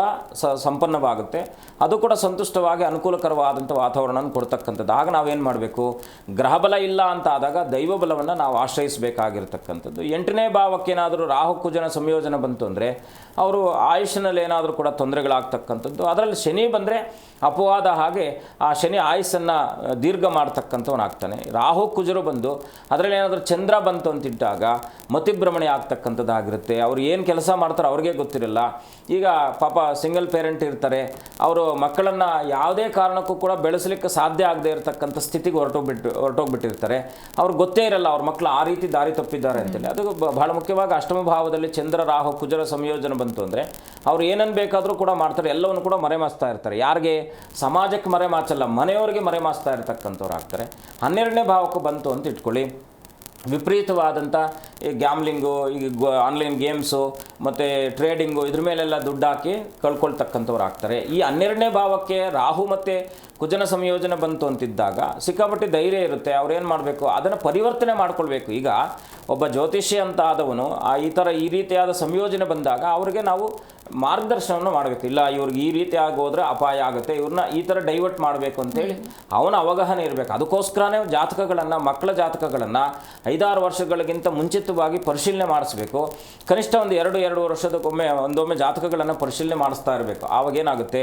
ಸಂಪನ್ನವಾಗುತ್ತೆ, ಅದು ಕೂಡ ಸಂತುಷ್ಟವಾಗಿ ಅನುಕೂಲಕರವಾದಂಥ ವಾತಾವರಣ ಕೊಡ್ತಕ್ಕಂಥದ್ದು. ಆಗ ನಾವೇನು ಮಾಡಬೇಕು, ಗ್ರಹಬಲ ಇಲ್ಲ ಅಂತ ಆದಾಗ ದೈವ ಬಲವನ್ನು ನಾವು ಆಶ್ರಯಿಸಬೇಕಾಗಿರ್ತಕ್ಕಂಥದ್ದು. 8ನೇ ಭಾವಕ್ಕೇನಾದರೂ ರಾಹು ಕುಜನ ಸಂಯೋಜನೆ ಬಂತು ಅಂದರೆ ಅವರು ಆಯುಷ್ನಲ್ಲಿ ಏನಾದರೂ ಕೂಡ ತೊಂದರೆಗಳಾಗ್ತಕ್ಕಂಥದ್ದು. ಅದರಲ್ಲಿ ಶನಿ ಬಂದರೆ ಅಪವಾದ, ಹಾಗೆ ಆ ಶನಿ ಆಯುಸ್ಸನ್ನು ದೀರ್ಘ ಮಾಡ್ತಕ್ಕಂಥವನಾಗ್ತಾನೆ. ರಾಹು ಕುಜರು ಬಂದು ಅದರಲ್ಲಿ ಏನಾದರೂ ಚಂದ್ರ ಬಂತು ಅಂತಿಟ್ಟಾಗ ಮತಿಭ್ರಮಣೆ ಆಗ್ತಕ್ಕಂಥದ್ದಾಗಿರುತ್ತೆ. ಅವ್ರು ಏನು ಕೆಲಸ ಮಾಡ್ತಾರೋ ಅವ್ರಿಗೆ ಗೊತ್ತಿರಲ್ಲ. ಈಗ ಪಾಪ ಸಿಂಗಲ್ ಪೇರೆಂಟ್ ಇರ್ತಾರೆ, ಅವರು ಮಕ್ಕಳನ್ನು ಯಾವುದೇ ಕಾರಣಕ್ಕೂ ಕೂಡ ಬೆಳೆಸಲಿಕ್ಕೆ ಸಾಧ್ಯ ಆಗದೆ ಇರತಕ್ಕಂಥ ಸ್ಥಿತಿಗೆ ಹೊರಟೋಗ್ಬಿಟ್ಟಿರ್ತಾರೆ. ಅವ್ರಿಗೆ ಗೊತ್ತೇ ಇರಲ್ಲ ಅವ್ರ ಮಕ್ಕಳು ಆ ರೀತಿ ದಾರಿ ತಪ್ಪಿದ್ದಾರೆ ಅಂತೇಳಿ. ಅದು ಬಹಳ ಮುಖ್ಯವಾಗಿ ಅಷ್ಟಮ ಭಾವದಲ್ಲಿ ಚಂದ್ರ ರಾಹು ಕುಜರ ಸಂಯೋಜನೆ ಬಂತು ಅಂದರೆ ಅವ್ರು ಏನನ್ನು ಬೇಕಾದರೂ ಕೂಡ ಮಾಡ್ತಾರೆ, ಎಲ್ಲವನ್ನು ಕೂಡ ಮರೆಮಾಚ್ತಾ ಇರ್ತಾರೆ. ಯಾರಿಗೆ? ಸಮಾಜಕ್ಕೆ ಮರೆಮಾಚಲ್ಲ, ಮನೆಯವರಿಗೆ ಮರೆಮಾಚ್ತಾ ಇರ್ತಕ್ಕಂಥವ್ರು ಆಗ್ತಾರೆ. 12ನೇ ಭಾವಕ್ಕೂ ಬಂತು ಅಂತ ಇಟ್ಕೊಳ್ಳಿ, ವಿಪರೀತವಾದಂಥ ಈ ಗ್ಯಾಮ್ಲಿಂಗು, ಈ ಆನ್ಲೈನ್ ಗೇಮ್ಸು ಮತ್ತು ಟ್ರೇಡಿಂಗು, ಇದ್ರ ಮೇಲೆಲ್ಲ ದುಡ್ಡು ಹಾಕಿ ಕಳ್ಕೊಳ್ತಕ್ಕಂಥವ್ರು ಆಗ್ತಾರೆ. ಈ 12ನೇ ಭಾವಕ್ಕೆ ರಾಹು ಮತ್ತು ಕುಜನ ಸಂಯೋಜನೆ ಬಂತು ಅಂತಿದ್ದಾಗ ಸಿಕ್ಕಾಪಟ್ಟೆ ಧೈರ್ಯ ಇರುತ್ತೆ. ಅವ್ರೇನು ಮಾಡಬೇಕು, ಅದನ್ನು ಪರಿವರ್ತನೆ ಮಾಡ್ಕೊಳ್ಬೇಕು. ಈಗ ಒಬ್ಬ ಜ್ಯೋತಿಷಿ ಅಂತ ಆದವನು ಈ ರೀತಿಯಾದ ಸಂಯೋಜನೆ ಬಂದಾಗ ಅವ್ರಿಗೆ ನಾವು ಮಾರ್ಗದರ್ಶನವನ್ನು ಮಾಡಬೇಕು. ಇಲ್ಲ, ಇವ್ರಿಗೆ ಈ ರೀತಿ ಆಗೋದ್ರೆ ಅಪಾಯ ಆಗುತ್ತೆ, ಇವ್ರನ್ನ ಈ ಥರ ಡೈವರ್ಟ್ ಮಾಡಬೇಕು ಅಂತೇಳಿ ಅವನ ಅವಗಾಹನೆ ಇರಬೇಕು. ಅದಕ್ಕೋಸ್ಕರನೇ ಜಾತಕಗಳನ್ನು, ಮಕ್ಕಳ ಜಾತಕಗಳನ್ನು 5-6 ವರ್ಷಗಳಿಗಿಂತ ಮುಂಚಿತವಾಗಿ ಪರಿಶೀಲನೆ ಮಾಡಿಸ್ಬೇಕು. ಕನಿಷ್ಠ ಒಂದು 2 ವರ್ಷದಕ್ಕೊಮ್ಮೆ ಜಾತಕಗಳನ್ನು ಪರಿಶೀಲನೆ ಮಾಡಿಸ್ತಾ ಇರಬೇಕು. ಆವಾಗ ಏನಾಗುತ್ತೆ,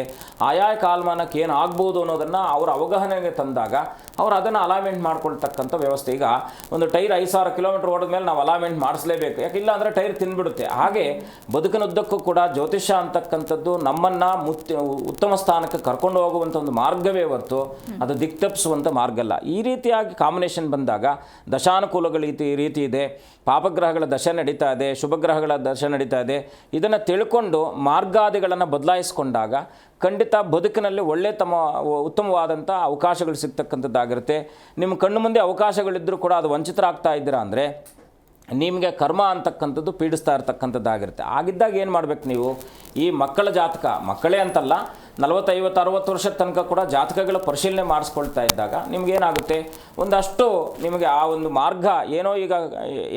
ಆಯಾ ಕಾಲಮಾನಕ್ಕೆ ಏನು ಆಗ್ಬೋದು ಅನ್ನೋದನ್ನು ಅವರ ಅವಗಾಹನೆಗೆ ತಂದಾಗ ಅವರು ಅದನ್ನು ಅಲೈನ್ಮೆಂಟ್ ಮಾಡ್ಕೊಳ್ತಕ್ಕಂಥ ವ್ಯವಸ್ಥೆ. ಈಗ ಒಂದು ಟೈರ್ 5,000 ಕಿಲೋಮೀಟರ್ ಓಡಿದ ಮೇಲೆ ನಾವು ಅಲೈನ್ಮೆಂಟ್ ಮಾಡಿಸಲೇಬೇಕು, ಯಾಕಿಲ್ಲ ಅಂದರೆ ಟೈರ್ ತಿಂದ್ಬಿಡುತ್ತೆ. ಹಾಗೆ ಬದುಕಿನುದ್ದಕ್ಕೂ ಕೂಡ ಜ್ಯೋತಿಷ್ಯ ಅಂತಕ್ಕಂಥದ್ದು ನಮ್ಮನ್ನು ಉತ್ತಮ ಸ್ಥಾನಕ್ಕೆ ಕರ್ಕೊಂಡು ಹೋಗುವಂಥ ಒಂದು ಮಾರ್ಗವೇ ಹೊರತು ಅದು ದಿಕ್ತಪ್ಪಿಸುವಂಥ ಮಾರ್ಗ ಅಲ್ಲ. ಈ ರೀತಿಯಾಗಿ ಕಾಂಬಿನೇಷನ್ ಬಂದಾಗ ದಶಾನುಕೂಲಗಳು ಈ ರೀತಿ ಇದೆ, ಪಾಪಗ್ರಹಗಳ ದಶೆ ನಡೀತಾ ಇದೆ, ಶುಭಗ್ರಹಗಳ ದಶೆ ನಡೀತಾ ಇದೆ. ಇದನ್ನು ತಿಳ್ಕೊಂಡು ಮಾರ್ಗಾದಿಗಳನ್ನು ಬದಲಾಯಿಸಿಕೊಂಡಾಗ ಖಂಡಿತ ಬದುಕಿನಲ್ಲಿ ಉತ್ತಮವಾದಂಥ ಅವಕಾಶಗಳು ಸಿಗ್ತಕ್ಕಂಥದ್ದಾಗಿರುತ್ತೆ. ನಿಮ್ಮ ಕಣ್ಣು ಮುಂದೆ ಅವಕಾಶಗಳಿದ್ದರೂ ಕೂಡ ಅದು ವಂಚಿತರಾಗ್ತಾ ಇದ್ದೀರಾ ಅಂದರೆ ನಿಮಗೆ ಕರ್ಮ ಅಂತಕ್ಕಂಥದ್ದು ಪೀಡಿಸ್ತಾ ಇರ್ತಕ್ಕಂಥದ್ದಾಗಿರುತ್ತೆ. ಆಗಿದ್ದಾಗ ಏನು ಮಾಡಬೇಕು, ನೀವು ಈ ಮಕ್ಕಳ ಜಾತಕ, ಮಕ್ಕಳೇ ಅಂತಲ್ಲ 40, 50, 60 ವರ್ಷದ ತನಕ ಕೂಡ ಜಾತಕಗಳ ಪರಿಶೀಲನೆ ಮಾಡಿಸ್ಕೊಳ್ತಾ ಇದ್ದಾಗ ನಿಮಗೇನಾಗುತ್ತೆ, ಒಂದಷ್ಟು ನಿಮಗೆ ಆ ಒಂದು ಮಾರ್ಗ ಏನೋ, ಈಗ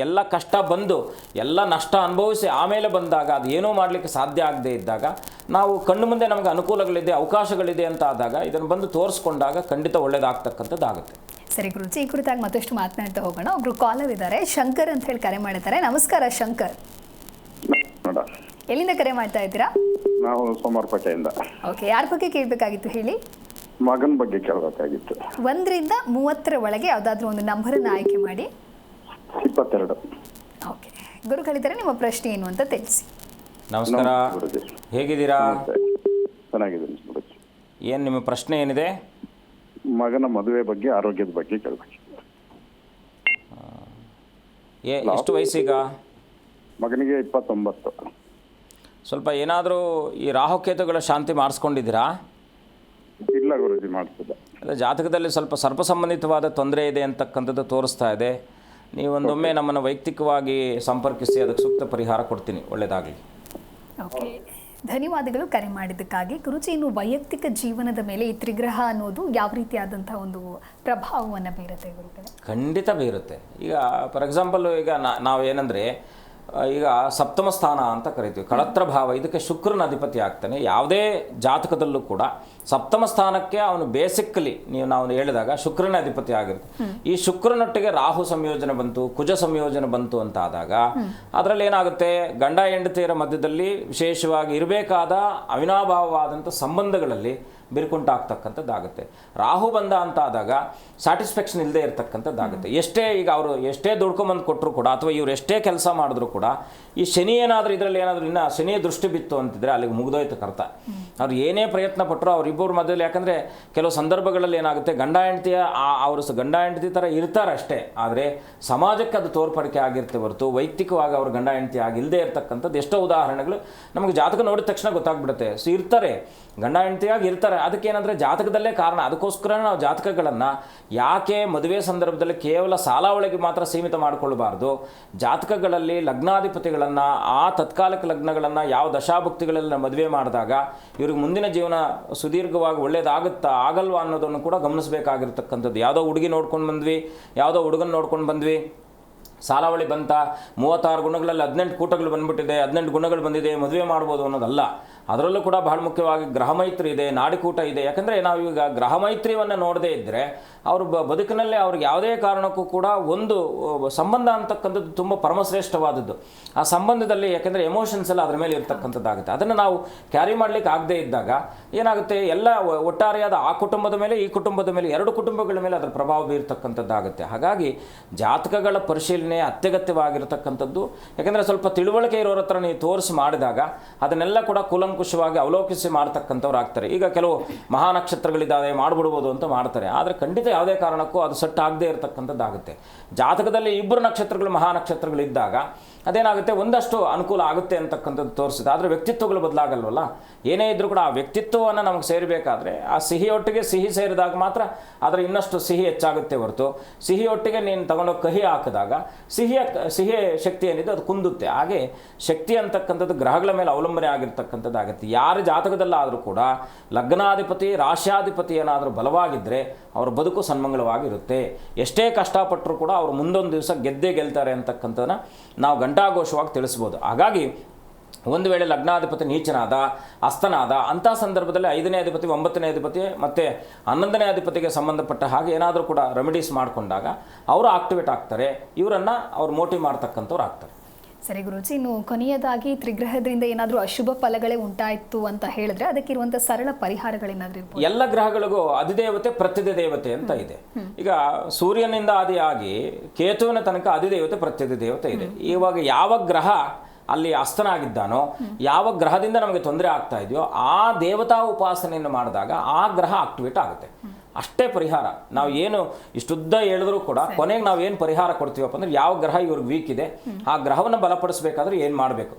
ಎಲ್ಲ ಕಷ್ಟ ಬಂದು ಎಲ್ಲ ನಷ್ಟ ಅನುಭವಿಸಿ ಆಮೇಲೆ ಬಂದಾಗ ಅದು ಏನೂ ಮಾಡಲಿಕ್ಕೆ ಸಾಧ್ಯ ಆಗದೇ ಇದ್ದಾಗ ನಾವು ಕಣ್ಣು ಮುಂದೆ ನಮಗೆ ಅನುಕೂಲಗಳಿದೆ, ಅವಕಾಶಗಳಿದೆ ಅಂತ ಆದಾಗ ಇದನ್ನು ಬಂದು ತೋರಿಸ್ಕೊಂಡಾಗ ಖಂಡಿತ ಒಳ್ಳೆಯದಾಗ್ತಕ್ಕಂಥದ್ದಾಗುತ್ತೆ. ಸರಿ ಗುರುಜಿ, ಈ ಕುರಿತಾಗಿ ಮತ್ತಷ್ಟು ಮಾತನಾಡ್ತಾ ಹೋಗೋಣ. ಒಬ್ರು ಕಾಲರ್ ಇದ್ದಾರೆ, ಶಂಕರ್ ಅಂತ ಹೇಳಿ ಕರೆ ಮಾಡಿದ್ದಾರೆ. ನಮಸ್ಕಾರ ಶಂಕರ್, ಎಲ್ಲಿಂದ ಕರೆ ಮಾಡ್ತಾ ಇದ್ದೀರಾ? ನಾವು ಸೋಮವಾರಪೇಟೆಯಿಂದ. ಓಕೆ, ಯಾರ ಬಗ್ಗೆ ಕೇಳಬೇಕಾಗಿತ್ತು ಹೇಳಿ? ಮಗನ ಬಗ್ಗೆ ಕೇಳಬೇಕಾಗಿತ್ತು. 1ರಿಂದ 30ರ ಒಳಗೆ ಯಾವುದಾದ್ರೂ ಒಂದು ನಂಬರನ್ನು ಆಯ್ಕೆ ಮಾಡಿ. 22. ಓಕೆ, ಗುರುಗಳಿದ್ದಾರೆ, ನಿಮ್ಮ ಪ್ರಶ್ನೆ ಏನು ಅಂತ ತಿಳಿಸಿ. ನಮಸ್ಕಾರ, ಹೇಗಿದ್ದೀರಾ? ಚೆನ್ನಾಗಿದ್ದೀನಿ ಗುರುಜಿ. ಏನು ನಿಮ್ಮ ಪ್ರಶ್ನೆ ಏನಿದೆ? ಮಗನ ಮದುವೆ ಬಗ್ಗೆ, ಆರೋಗ್ಯದ ಬಗ್ಗೆ ಕೇಳಬೇಕಿತ್ತು. ಎಷ್ಟು ವಯಸ್ಸೀಗ? ಮಗನಿಗೆ 29. ಸ್ವಲ್ಪ ಏನಾದರೂ ಈ ರಾಹುಕೇತುಗಳ ಶಾಂತಿ ಮಾಡಿಸ್ಕೊಂಡಿದ್ದೀರಾ? ಇಲ್ಲ ಗುರುಜಿ, ಮಾಡಿಸಿಲ್ಲ. ಅದೇ ಜಾತಕದಲ್ಲಿ ಸ್ವಲ್ಪ ಸರ್ಪ ಸಂಬಂಧಿತವಾದ ತೊಂದರೆ ಇದೆ ಅಂತಕ್ಕಂಥದ್ದು ತೋರಿಸ್ತಾ ಇದೆ. ನೀವೊಂದೊಮ್ಮೆ ನಮ್ಮನ್ನು ವೈಯಕ್ತಿಕವಾಗಿ ಸಂಪರ್ಕಿಸಿ ಅದಕ್ಕೆ ಸೂಕ್ತ ಪರಿಹಾರ ಕೊಡ್ತೀನಿ. ಒಳ್ಳೆಯದಾಗಲಿ. ಓಕೆ, ಧನ್ಯವಾದಗಳು ಕರೆ ಮಾಡಿದ್ದಕ್ಕಾಗಿ. ಗುರುಜಿ, ಇನ್ನು ವೈಯಕ್ತಿಕ ಜೀವನದ ಮೇಲೆ ಈ ತ್ರಿಗ್ರಹ ಅನ್ನೋದು ಯಾವ ರೀತಿಯಾದಂತಹ ಒಂದು ಪ್ರಭಾವವನ್ನು ಬೀರುತ್ತೆ ಗುರುಗಳೇ? ಖಂಡಿತ ಬೀರುತ್ತೆ. ಈಗ ಫಾರ್ ಎಕ್ಸಾಂಪಲ್ ಈಗ ನಾವು ಏನಂದರೆ ಈಗ ಸಪ್ತಮ ಸ್ಥಾನ ಅಂತ ಕರಿತೀವಿ, ಕಳತ್ರ ಭಾವ, ಇದಕ್ಕೆ ಶುಕ್ರನ ಅಧಿಪತಿ ಆಗ್ತಾನೆ. ಯಾವುದೇ ಜಾತಕದಲ್ಲೂ ಕೂಡ ಸಪ್ತಮ ಸ್ಥಾನಕ್ಕೆ ಅವನು ಬೇಸಿಕಲಿ ನಾವು ಹೇಳಿದಾಗ ಶುಕ್ರನ ಅಧಿಪತಿ ಆಗಿರುತ್ತೆ. ಈ ಶುಕ್ರನೊಟ್ಟಿಗೆ ರಾಹು ಸಂಯೋಜನೆ ಬಂತು, ಕುಜ ಸಂಯೋಜನೆ ಬಂತು ಅಂತ ಆದಾಗ ಅದರಲ್ಲಿ ಏನಾಗುತ್ತೆ, ಗಂಡ ಹೆಂಡತಿಯರ ಮಧ್ಯದಲ್ಲಿ ವಿಶೇಷವಾಗಿ ಇರಬೇಕಾದ ಅವಿನಾಭಾವವಾದಂಥ ಸಂಬಂಧಗಳಲ್ಲಿ ಬಿರುಕುಂಟಾಗ್ತಕ್ಕಂಥದ್ದಾಗುತ್ತೆ. ರಾಹು ಬಂದ ಅಂತ ಆದಾಗ ಸ್ಯಾಟಿಸ್ಫ್ಯಾಕ್ಷನ್ ಇಲ್ಲದೆ ಇರತಕ್ಕಂಥದ್ದಾಗುತ್ತೆ. ಎಷ್ಟೇ ದುಡ್ಕೊಂಬಂದು ಕೊಟ್ಟರು ಕೂಡ, ಅಥವಾ ಇವ್ರು ಎಷ್ಟೇ ಕೆಲಸ ಮಾಡಿದ್ರು ಕೂಡ, ಈ ಶನಿ ಏನಾದರೂ ಇದರಲ್ಲಿ ಏನಾದರೂ ಇನ್ನು ಶನಿಯ ದೃಷ್ಟಿ ಬಿತ್ತು ಅಂತಿದ್ರೆ ಅಲ್ಲಿಗೆ ಮುಗಿದೋಯ್ತು ಕರ್ತ. ಅವ್ರು ಏನೇ ಪ್ರಯತ್ನ ಪಟ್ಟರು ಅವರಿಬ್ಬರ ಮಧ್ಯದಲ್ಲಿ, ಯಾಕಂದರೆ ಕೆಲವು ಸಂದರ್ಭಗಳಲ್ಲಿ ಏನಾಗುತ್ತೆ, ಗಂಡ ಹೆಂಡತಿ ಥರ ಇರ್ತಾರೆ ಅಷ್ಟೇ, ಆದರೆ ಸಮಾಜಕ್ಕೆ ಅದು ತೋರ್ಪಡಿಕೆ ಆಗಿರುತ್ತೆ ಹೊರತು ವೈಯಕ್ತಿಕವಾಗಿ ಅವರು ಗಂಡ ಹೆಂಡತಿ ಆಗಿಲ್ಲದೆ ಇರ್ತಕ್ಕಂಥದ್ದು ಎಷ್ಟೋ ಉದಾಹರಣೆಗಳು ನಮಗೆ ಜಾತಕ ನೋಡಿದ ತಕ್ಷಣ ಗೊತ್ತಾಗ್ಬಿಡುತ್ತೆ. ಸೊ ಇರ್ತಾರೆ, ಗಂಡ ಹೆಂಡತಿಯಾಗಿ ಇರ್ತಾರೆ. ಅದಕ್ಕೇನಂದರೆ ಜಾತಕದಲ್ಲೇ ಕಾರಣ. ಅದಕ್ಕೋಸ್ಕರ ನಾವು ಜಾತಕಗಳನ್ನು ಯಾಕೆ ಮದುವೆ ಸಂದರ್ಭದಲ್ಲಿ ಕೇವಲ ಸಾಲ ಒಳಗೆ ಮಾತ್ರ ಸೀಮಿತ ಮಾಡಿಕೊಳ್ಳಬಾರ್ದು. ಜಾತಕಗಳಲ್ಲಿ ಲಗ್ನಾಧಿಪತಿಗಳನ್ನು, ಆ ತತ್ಕಾಲಿಕ ಲಗ್ನಗಳನ್ನು ಯಾವ ದಶಾಭುಕ್ತಿಗಳಲ್ಲಿ ಮದುವೆ ಮಾಡಿದಾಗ ಇವ್ರಿಗೆ ಮುಂದಿನ ಜೀವನ ಸುದೀರ್ಘವಾಗಿ ಒಳ್ಳೇದಾಗುತ್ತಾ ಆಗಲ್ವಾ ಅನ್ನೋದನ್ನು ಕೂಡ ಗಮನಿಸಬೇಕಾಗಿರ್ತಕ್ಕಂಥದ್ದು. ಯಾವುದೋ ಹುಡುಗಿ ನೋಡ್ಕೊಂಡು ಬಂದ್ವಿ, ಯಾವುದೋ ಹುಡುಗನ ನೋಡ್ಕೊಂಡು ಬಂದ್ವಿ, ಸಾಲಾವಳಿ ಬಂತ, 36 ಗುಣಗಳಲ್ಲಿ 18 ಕೂಟಗಳು ಬಂದ್ಬಿಟ್ಟಿದೆ, 18 ಗುಣಗಳು ಬಂದಿದೆ, ಮದುವೆ ಮಾಡ್ಬೋದು ಅನ್ನೋದಲ್ಲ. ಅದರಲ್ಲೂ ಕೂಡ ಬಹಳ ಮುಖ್ಯವಾಗಿ ಗ್ರಹ ಮೈತ್ರಿ ಇದೆ, ನಾಡಿಕೂಟ ಇದೆ. ಯಾಕಂದರೆ ನಾವೀಗ ಗ್ರಹ ಮೈತ್ರಿಯನ್ನು ನೋಡದೇ ಇದ್ದರೆ ಅವರು ಬದುಕಿನಲ್ಲಿ ಅವ್ರಿಗೆ ಯಾವುದೇ ಕಾರಣಕ್ಕೂ ಕೂಡ ಒಂದು ಸಂಬಂಧ ಅಂತಕ್ಕಂಥದ್ದು ತುಂಬ ಪರಮಶ್ರೇಷ್ಠವಾದದ್ದು. ಆ ಸಂಬಂಧದಲ್ಲಿ ಯಾಕೆಂದರೆ ಎಮೋಷನ್ಸ್ ಎಲ್ಲ ಅದರ ಮೇಲೆ ಇರ್ತಕ್ಕಂಥದ್ದಾಗುತ್ತೆ. ಅದನ್ನು ನಾವು ಕ್ಯಾರಿ ಮಾಡಲಿಕ್ಕೆ ಆಗದೇ ಇದ್ದಾಗ ಏನಾಗುತ್ತೆ, ಎಲ್ಲ ಒಟ್ಟಾರೆಯಾದ ಆ ಕುಟುಂಬದ ಮೇಲೆ ಈ ಕುಟುಂಬದ ಮೇಲೆ, ಎರಡು ಕುಟುಂಬಗಳ ಮೇಲೆ ಅದರ ಪ್ರಭಾವ ಬೀರ್ತಕ್ಕಂಥದ್ದಾಗುತ್ತೆ. ಹಾಗಾಗಿ ಜಾತಕಗಳ ಪರಿಶೀಲನೆ ಅತ್ಯಗತ್ಯವಾಗಿರತಕ್ಕಂಥದ್ದು. ಯಾಕೆಂದರೆ ಸ್ವಲ್ಪ ತಿಳುವಳಿಕೆ ಇರೋರ ಹತ್ರ ನೀವು ತೋರಿಸಿ ಮಾಡಿದಾಗ ಅದನ್ನೆಲ್ಲ ಕೂಡ ಕೂಲಂಕುಷವಾಗಿ ಅವಲೋಕಿಸಿ ಮಾಡ್ತಕ್ಕಂಥವ್ರು ಆಗ್ತಾರೆ. ಈಗ ಕೆಲವು ಮಹಾನಕ್ಷತ್ರಗಳಿದ್ದಾವೆ ಮಾಡಿಬಿಡ್ಬೋದು ಅಂತ ಮಾಡ್ತಾರೆ, ಆದರೆ ಖಂಡಿತ ಯಾವುದೇ ಕಾರಣಕ್ಕೂ ಅದು ಸೆಟ್ ಆಗದೇ ಇರತಕ್ಕಂಥದ್ದಾಗುತ್ತೆ. ಜಾತಕದಲ್ಲಿ 2 ನಕ್ಷತ್ರಗಳು ಮಹಾನಕ್ಷತ್ರಗಳಿದ್ದಾಗ ಅದೇನಾಗುತ್ತೆ, ಒಂದಷ್ಟು ಅನುಕೂಲ ಆಗುತ್ತೆ ಅಂತಕ್ಕಂಥದ್ದು ತೋರಿಸಿದೆ. ಆದರೆ ವ್ಯಕ್ತಿತ್ವಗಳು ಬದಲಾಗಲ್ವಲ್ಲ. ಏನೇ ಇದ್ರೂ ಕೂಡ ಆ ವ್ಯಕ್ತಿತ್ವವನ್ನು ನಮಗೆ ಸೇರಬೇಕಾದ್ರೆ ಆ ಸಿಹಿಯೊಟ್ಟಿಗೆ ಸಿಹಿ ಸೇರಿದಾಗ ಮಾತ್ರ ಅದರ ಇನ್ನಷ್ಟು ಸಿಹಿ ಹೆಚ್ಚಾಗುತ್ತೆ ಹೊರತು ಸಿಹಿಯೊಟ್ಟಿಗೆ ನೀನು ತಗೊಂಡೋಗಿ ಕಹಿ ಹಾಕಿದಾಗ ಸಿಹಿಯ ಶಕ್ತಿ ಏನಿದೆ ಅದು ಕುಂದುತ್ತೆ. ಹಾಗೆ ಶಕ್ತಿ ಅಂತಕ್ಕಂಥದ್ದು ಗ್ರಹಗಳ ಮೇಲೆ ಅವಲಂಬನೆ ಆಗಿರ್ತಕ್ಕಂಥದ್ದಾಗುತ್ತೆ. ಯಾರ ಜಾತಕದಲ್ಲಾದರೂ ಕೂಡ ಲಗ್ನಾಧಿಪತಿ ರಾಶ್ಯಾಧಿಪತಿ ಏನಾದರೂ ಬಲವಾಗಿದ್ದರೆ ಅವರ ಬದುಕು ಸನ್ಮಂಗಳವಾಗಿರುತ್ತೆ. ಎಷ್ಟೇ ಕಷ್ಟಪಟ್ಟರೂ ಕೂಡ ಅವರು ಮುಂದೊಂದು ದಿವಸ ಗೆಲ್ತಾರೆ ಅಂತಕ್ಕಂಥದ್ದನ್ನು ನಾವು ಘಂಟಾಘೋಷವಾಗಿ ತಿಳಿಸ್ಬೋದು. ಹಾಗಾಗಿ ಒಂದು ವೇಳೆ ಲಗ್ನಾಧಿಪತಿ ನೀಚನಾದ, ಅಸ್ತನಾದ ಅಂಥ ಸಂದರ್ಭದಲ್ಲಿ 5ನೇ ಅಧಿಪತಿ 9ನೇ ಅಧಿಪತಿ ಮತ್ತು 11ನೇ ಅಧಿಪತಿಗೆ ಸಂಬಂಧಪಟ್ಟ ಹಾಗೆ ಏನಾದರೂ ಕೂಡ ರೆಮಿಡೀಸ್ ಮಾಡಿಕೊಂಡಾಗ ಅವರು ಆಕ್ಟಿವೇಟ್ ಆಗ್ತಾರೆ, ಇವರನ್ನು ಅವ್ರು ಮೋಟಿವ್ ಮಾಡ್ತಕ್ಕಂಥವ್ರು ಆಗ್ತಾರೆ. ಸರಿ ಗುರುಜಿ, ಇನ್ನು ಕೊನೆಯದಾಗಿ ತ್ರಿಗ್ರಹದಿಂದ ಏನಾದರೂ ಅಶುಭ ಫಲಗಳೇ ಉಂಟಾಯಿತು ಅಂತ ಹೇಳಿದ್ರೆ ಅದಕ್ಕಿರುವಂಥ ಸರಳ ಪರಿಹಾರಗಳೇನಾದರೂ ಇರ್ಬೋದು? ಎಲ್ಲ ಗ್ರಹಗಳಿಗೂ ಅಧಿದೇವತೆ ಪ್ರತ್ಯಧಿದೇವತೆ ಅಂತ ಇದೆ. ಈಗ ಸೂರ್ಯನಿಂದ ಆದಿಯಾಗಿ ಕೇತುವಿನ ತನಕ ಅಧಿದೇವತೆ ಪ್ರತ್ಯಧಿದೇವತೆ ಇದೆ. ಇವಾಗ ಯಾವ ಗ್ರಹ ಅಲ್ಲಿ ಅಸ್ತನಾಗಿದ್ದಾನೋ, ಯಾವ ಗ್ರಹದಿಂದ ನಮಗೆ ತೊಂದರೆ ಆಗ್ತಾ ಇದೆಯೋ ಆ ದೇವತಾ ಉಪಾಸನೆಯನ್ನು ಮಾಡಿದಾಗ ಆ ಗ್ರಹ ಆಕ್ಟಿವೇಟ್ ಆಗುತ್ತೆ. ಅಷ್ಟೇ ಪರಿಹಾರ. ನಾವು ಏನು ಇಷ್ಟುದ್ದ ಹೇಳಿದ್ರು ಕೂಡ ಕೊನೆಗೆ ನಾವು ಏನು ಪರಿಹಾರ ಕೊಡ್ತೀವಪ್ಪ ಅಂದರೆ ಯಾವ ಗ್ರಹ ಇವ್ರಿಗೆ ವೀಕ್ ಇದೆ ಆ ಗ್ರಹವನ್ನು ಬಲಪಡಿಸಬೇಕಾದ್ರೆ ಏನು ಮಾಡಬೇಕು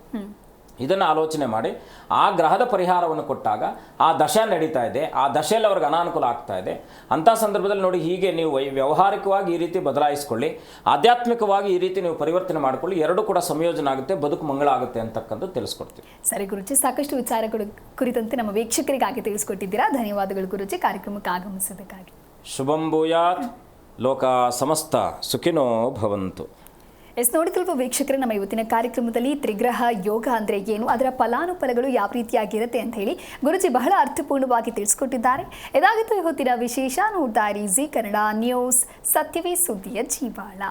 ಇದನ್ನು ಆಲೋಚನೆ ಮಾಡಿ ಆ ಗ್ರಹದ ಪರಿಹಾರವನ್ನು ಕೊಟ್ಟಾಗ ಆ ದಶೆ ನಡೀತಾ ಇದೆ, ಆ ದಶೆಯಲ್ಲಿ ಅವ್ರಿಗೆ ಅನಾನುಕೂಲ ಆಗ್ತಾ ಇದೆ. ಅಂಥ ಸಂದರ್ಭದಲ್ಲಿ ನೋಡಿ, ಹೀಗೆ ನೀವು ವ್ಯಾವಹಾರಿಕವಾಗಿ ಈ ರೀತಿ ಬದಲಾಯಿಸ್ಕೊಳ್ಳಿ, ಆಧ್ಯಾತ್ಮಿಕವಾಗಿ ಈ ರೀತಿ ನೀವು ಪರಿವರ್ತನೆ ಮಾಡಿಕೊಳ್ಳಿ, ಎರಡೂ ಕೂಡ ಸಂಯೋಜನೆ ಆಗುತ್ತೆ, ಬದುಕು ಮಂಗಳ ಆಗುತ್ತೆ ಅಂತಕ್ಕಂಥ ತಿಳಿಸ್ಕೊಡ್ತೀವಿ. ಸರಿ ಗುರುಜಿ, ಸಾಕಷ್ಟು ವಿಚಾರಗಳು ಕುರಿತಂತೆ ನಮ್ಮ ವೀಕ್ಷಕರಿಗಾಗಿ ತಿಳಿಸ್ಕೊಟ್ಟಿದ್ದೀರಾ. ಧನ್ಯವಾದಗಳು ಗುರುಜಿ, ಕಾರ್ಯಕ್ರಮಕ್ಕೆ ಆಗಮಿಸೋದಕ್ಕಾಗಿ. ಶುಭಂ ಭೂಯಾತ್, ಲೋಕ ಸಮಸ್ತ ಸುಖಿನೋ ಭವಂತು. ನೋಡಿದಲ್ವ ವೀಕ್ಷಕರೇ, ನಮ್ಮ ಇವತ್ತಿನ ಕಾರ್ಯಕ್ರಮದಲ್ಲಿ ತ್ರಿಗ್ರಹ ಯೋಗ ಅಂದರೆ ಏನು, ಅದರ ಫಲಾನುಫಲಗಳು ಯಾವ ರೀತಿಯಾಗಿರುತ್ತೆ ಅಂತ ಹೇಳಿ ಗುರುಜಿ ಬಹಳ ಅರ್ಥಪೂರ್ಣವಾಗಿ ತಿಳಿಸ್ಕೊಟ್ಟಿದ್ದಾರೆ. ಇದಾಗಿತ್ತು ಇವತ್ತಿನ ವಿಶೇಷ. ನೋಡ್ತಾ ಇರಿ ಜಿ ಕನ್ನಡ ನ್ಯೂಸ್, ಸತ್ಯವೇ ಸುದ್ದಿಯ ಜೀವಾಳ.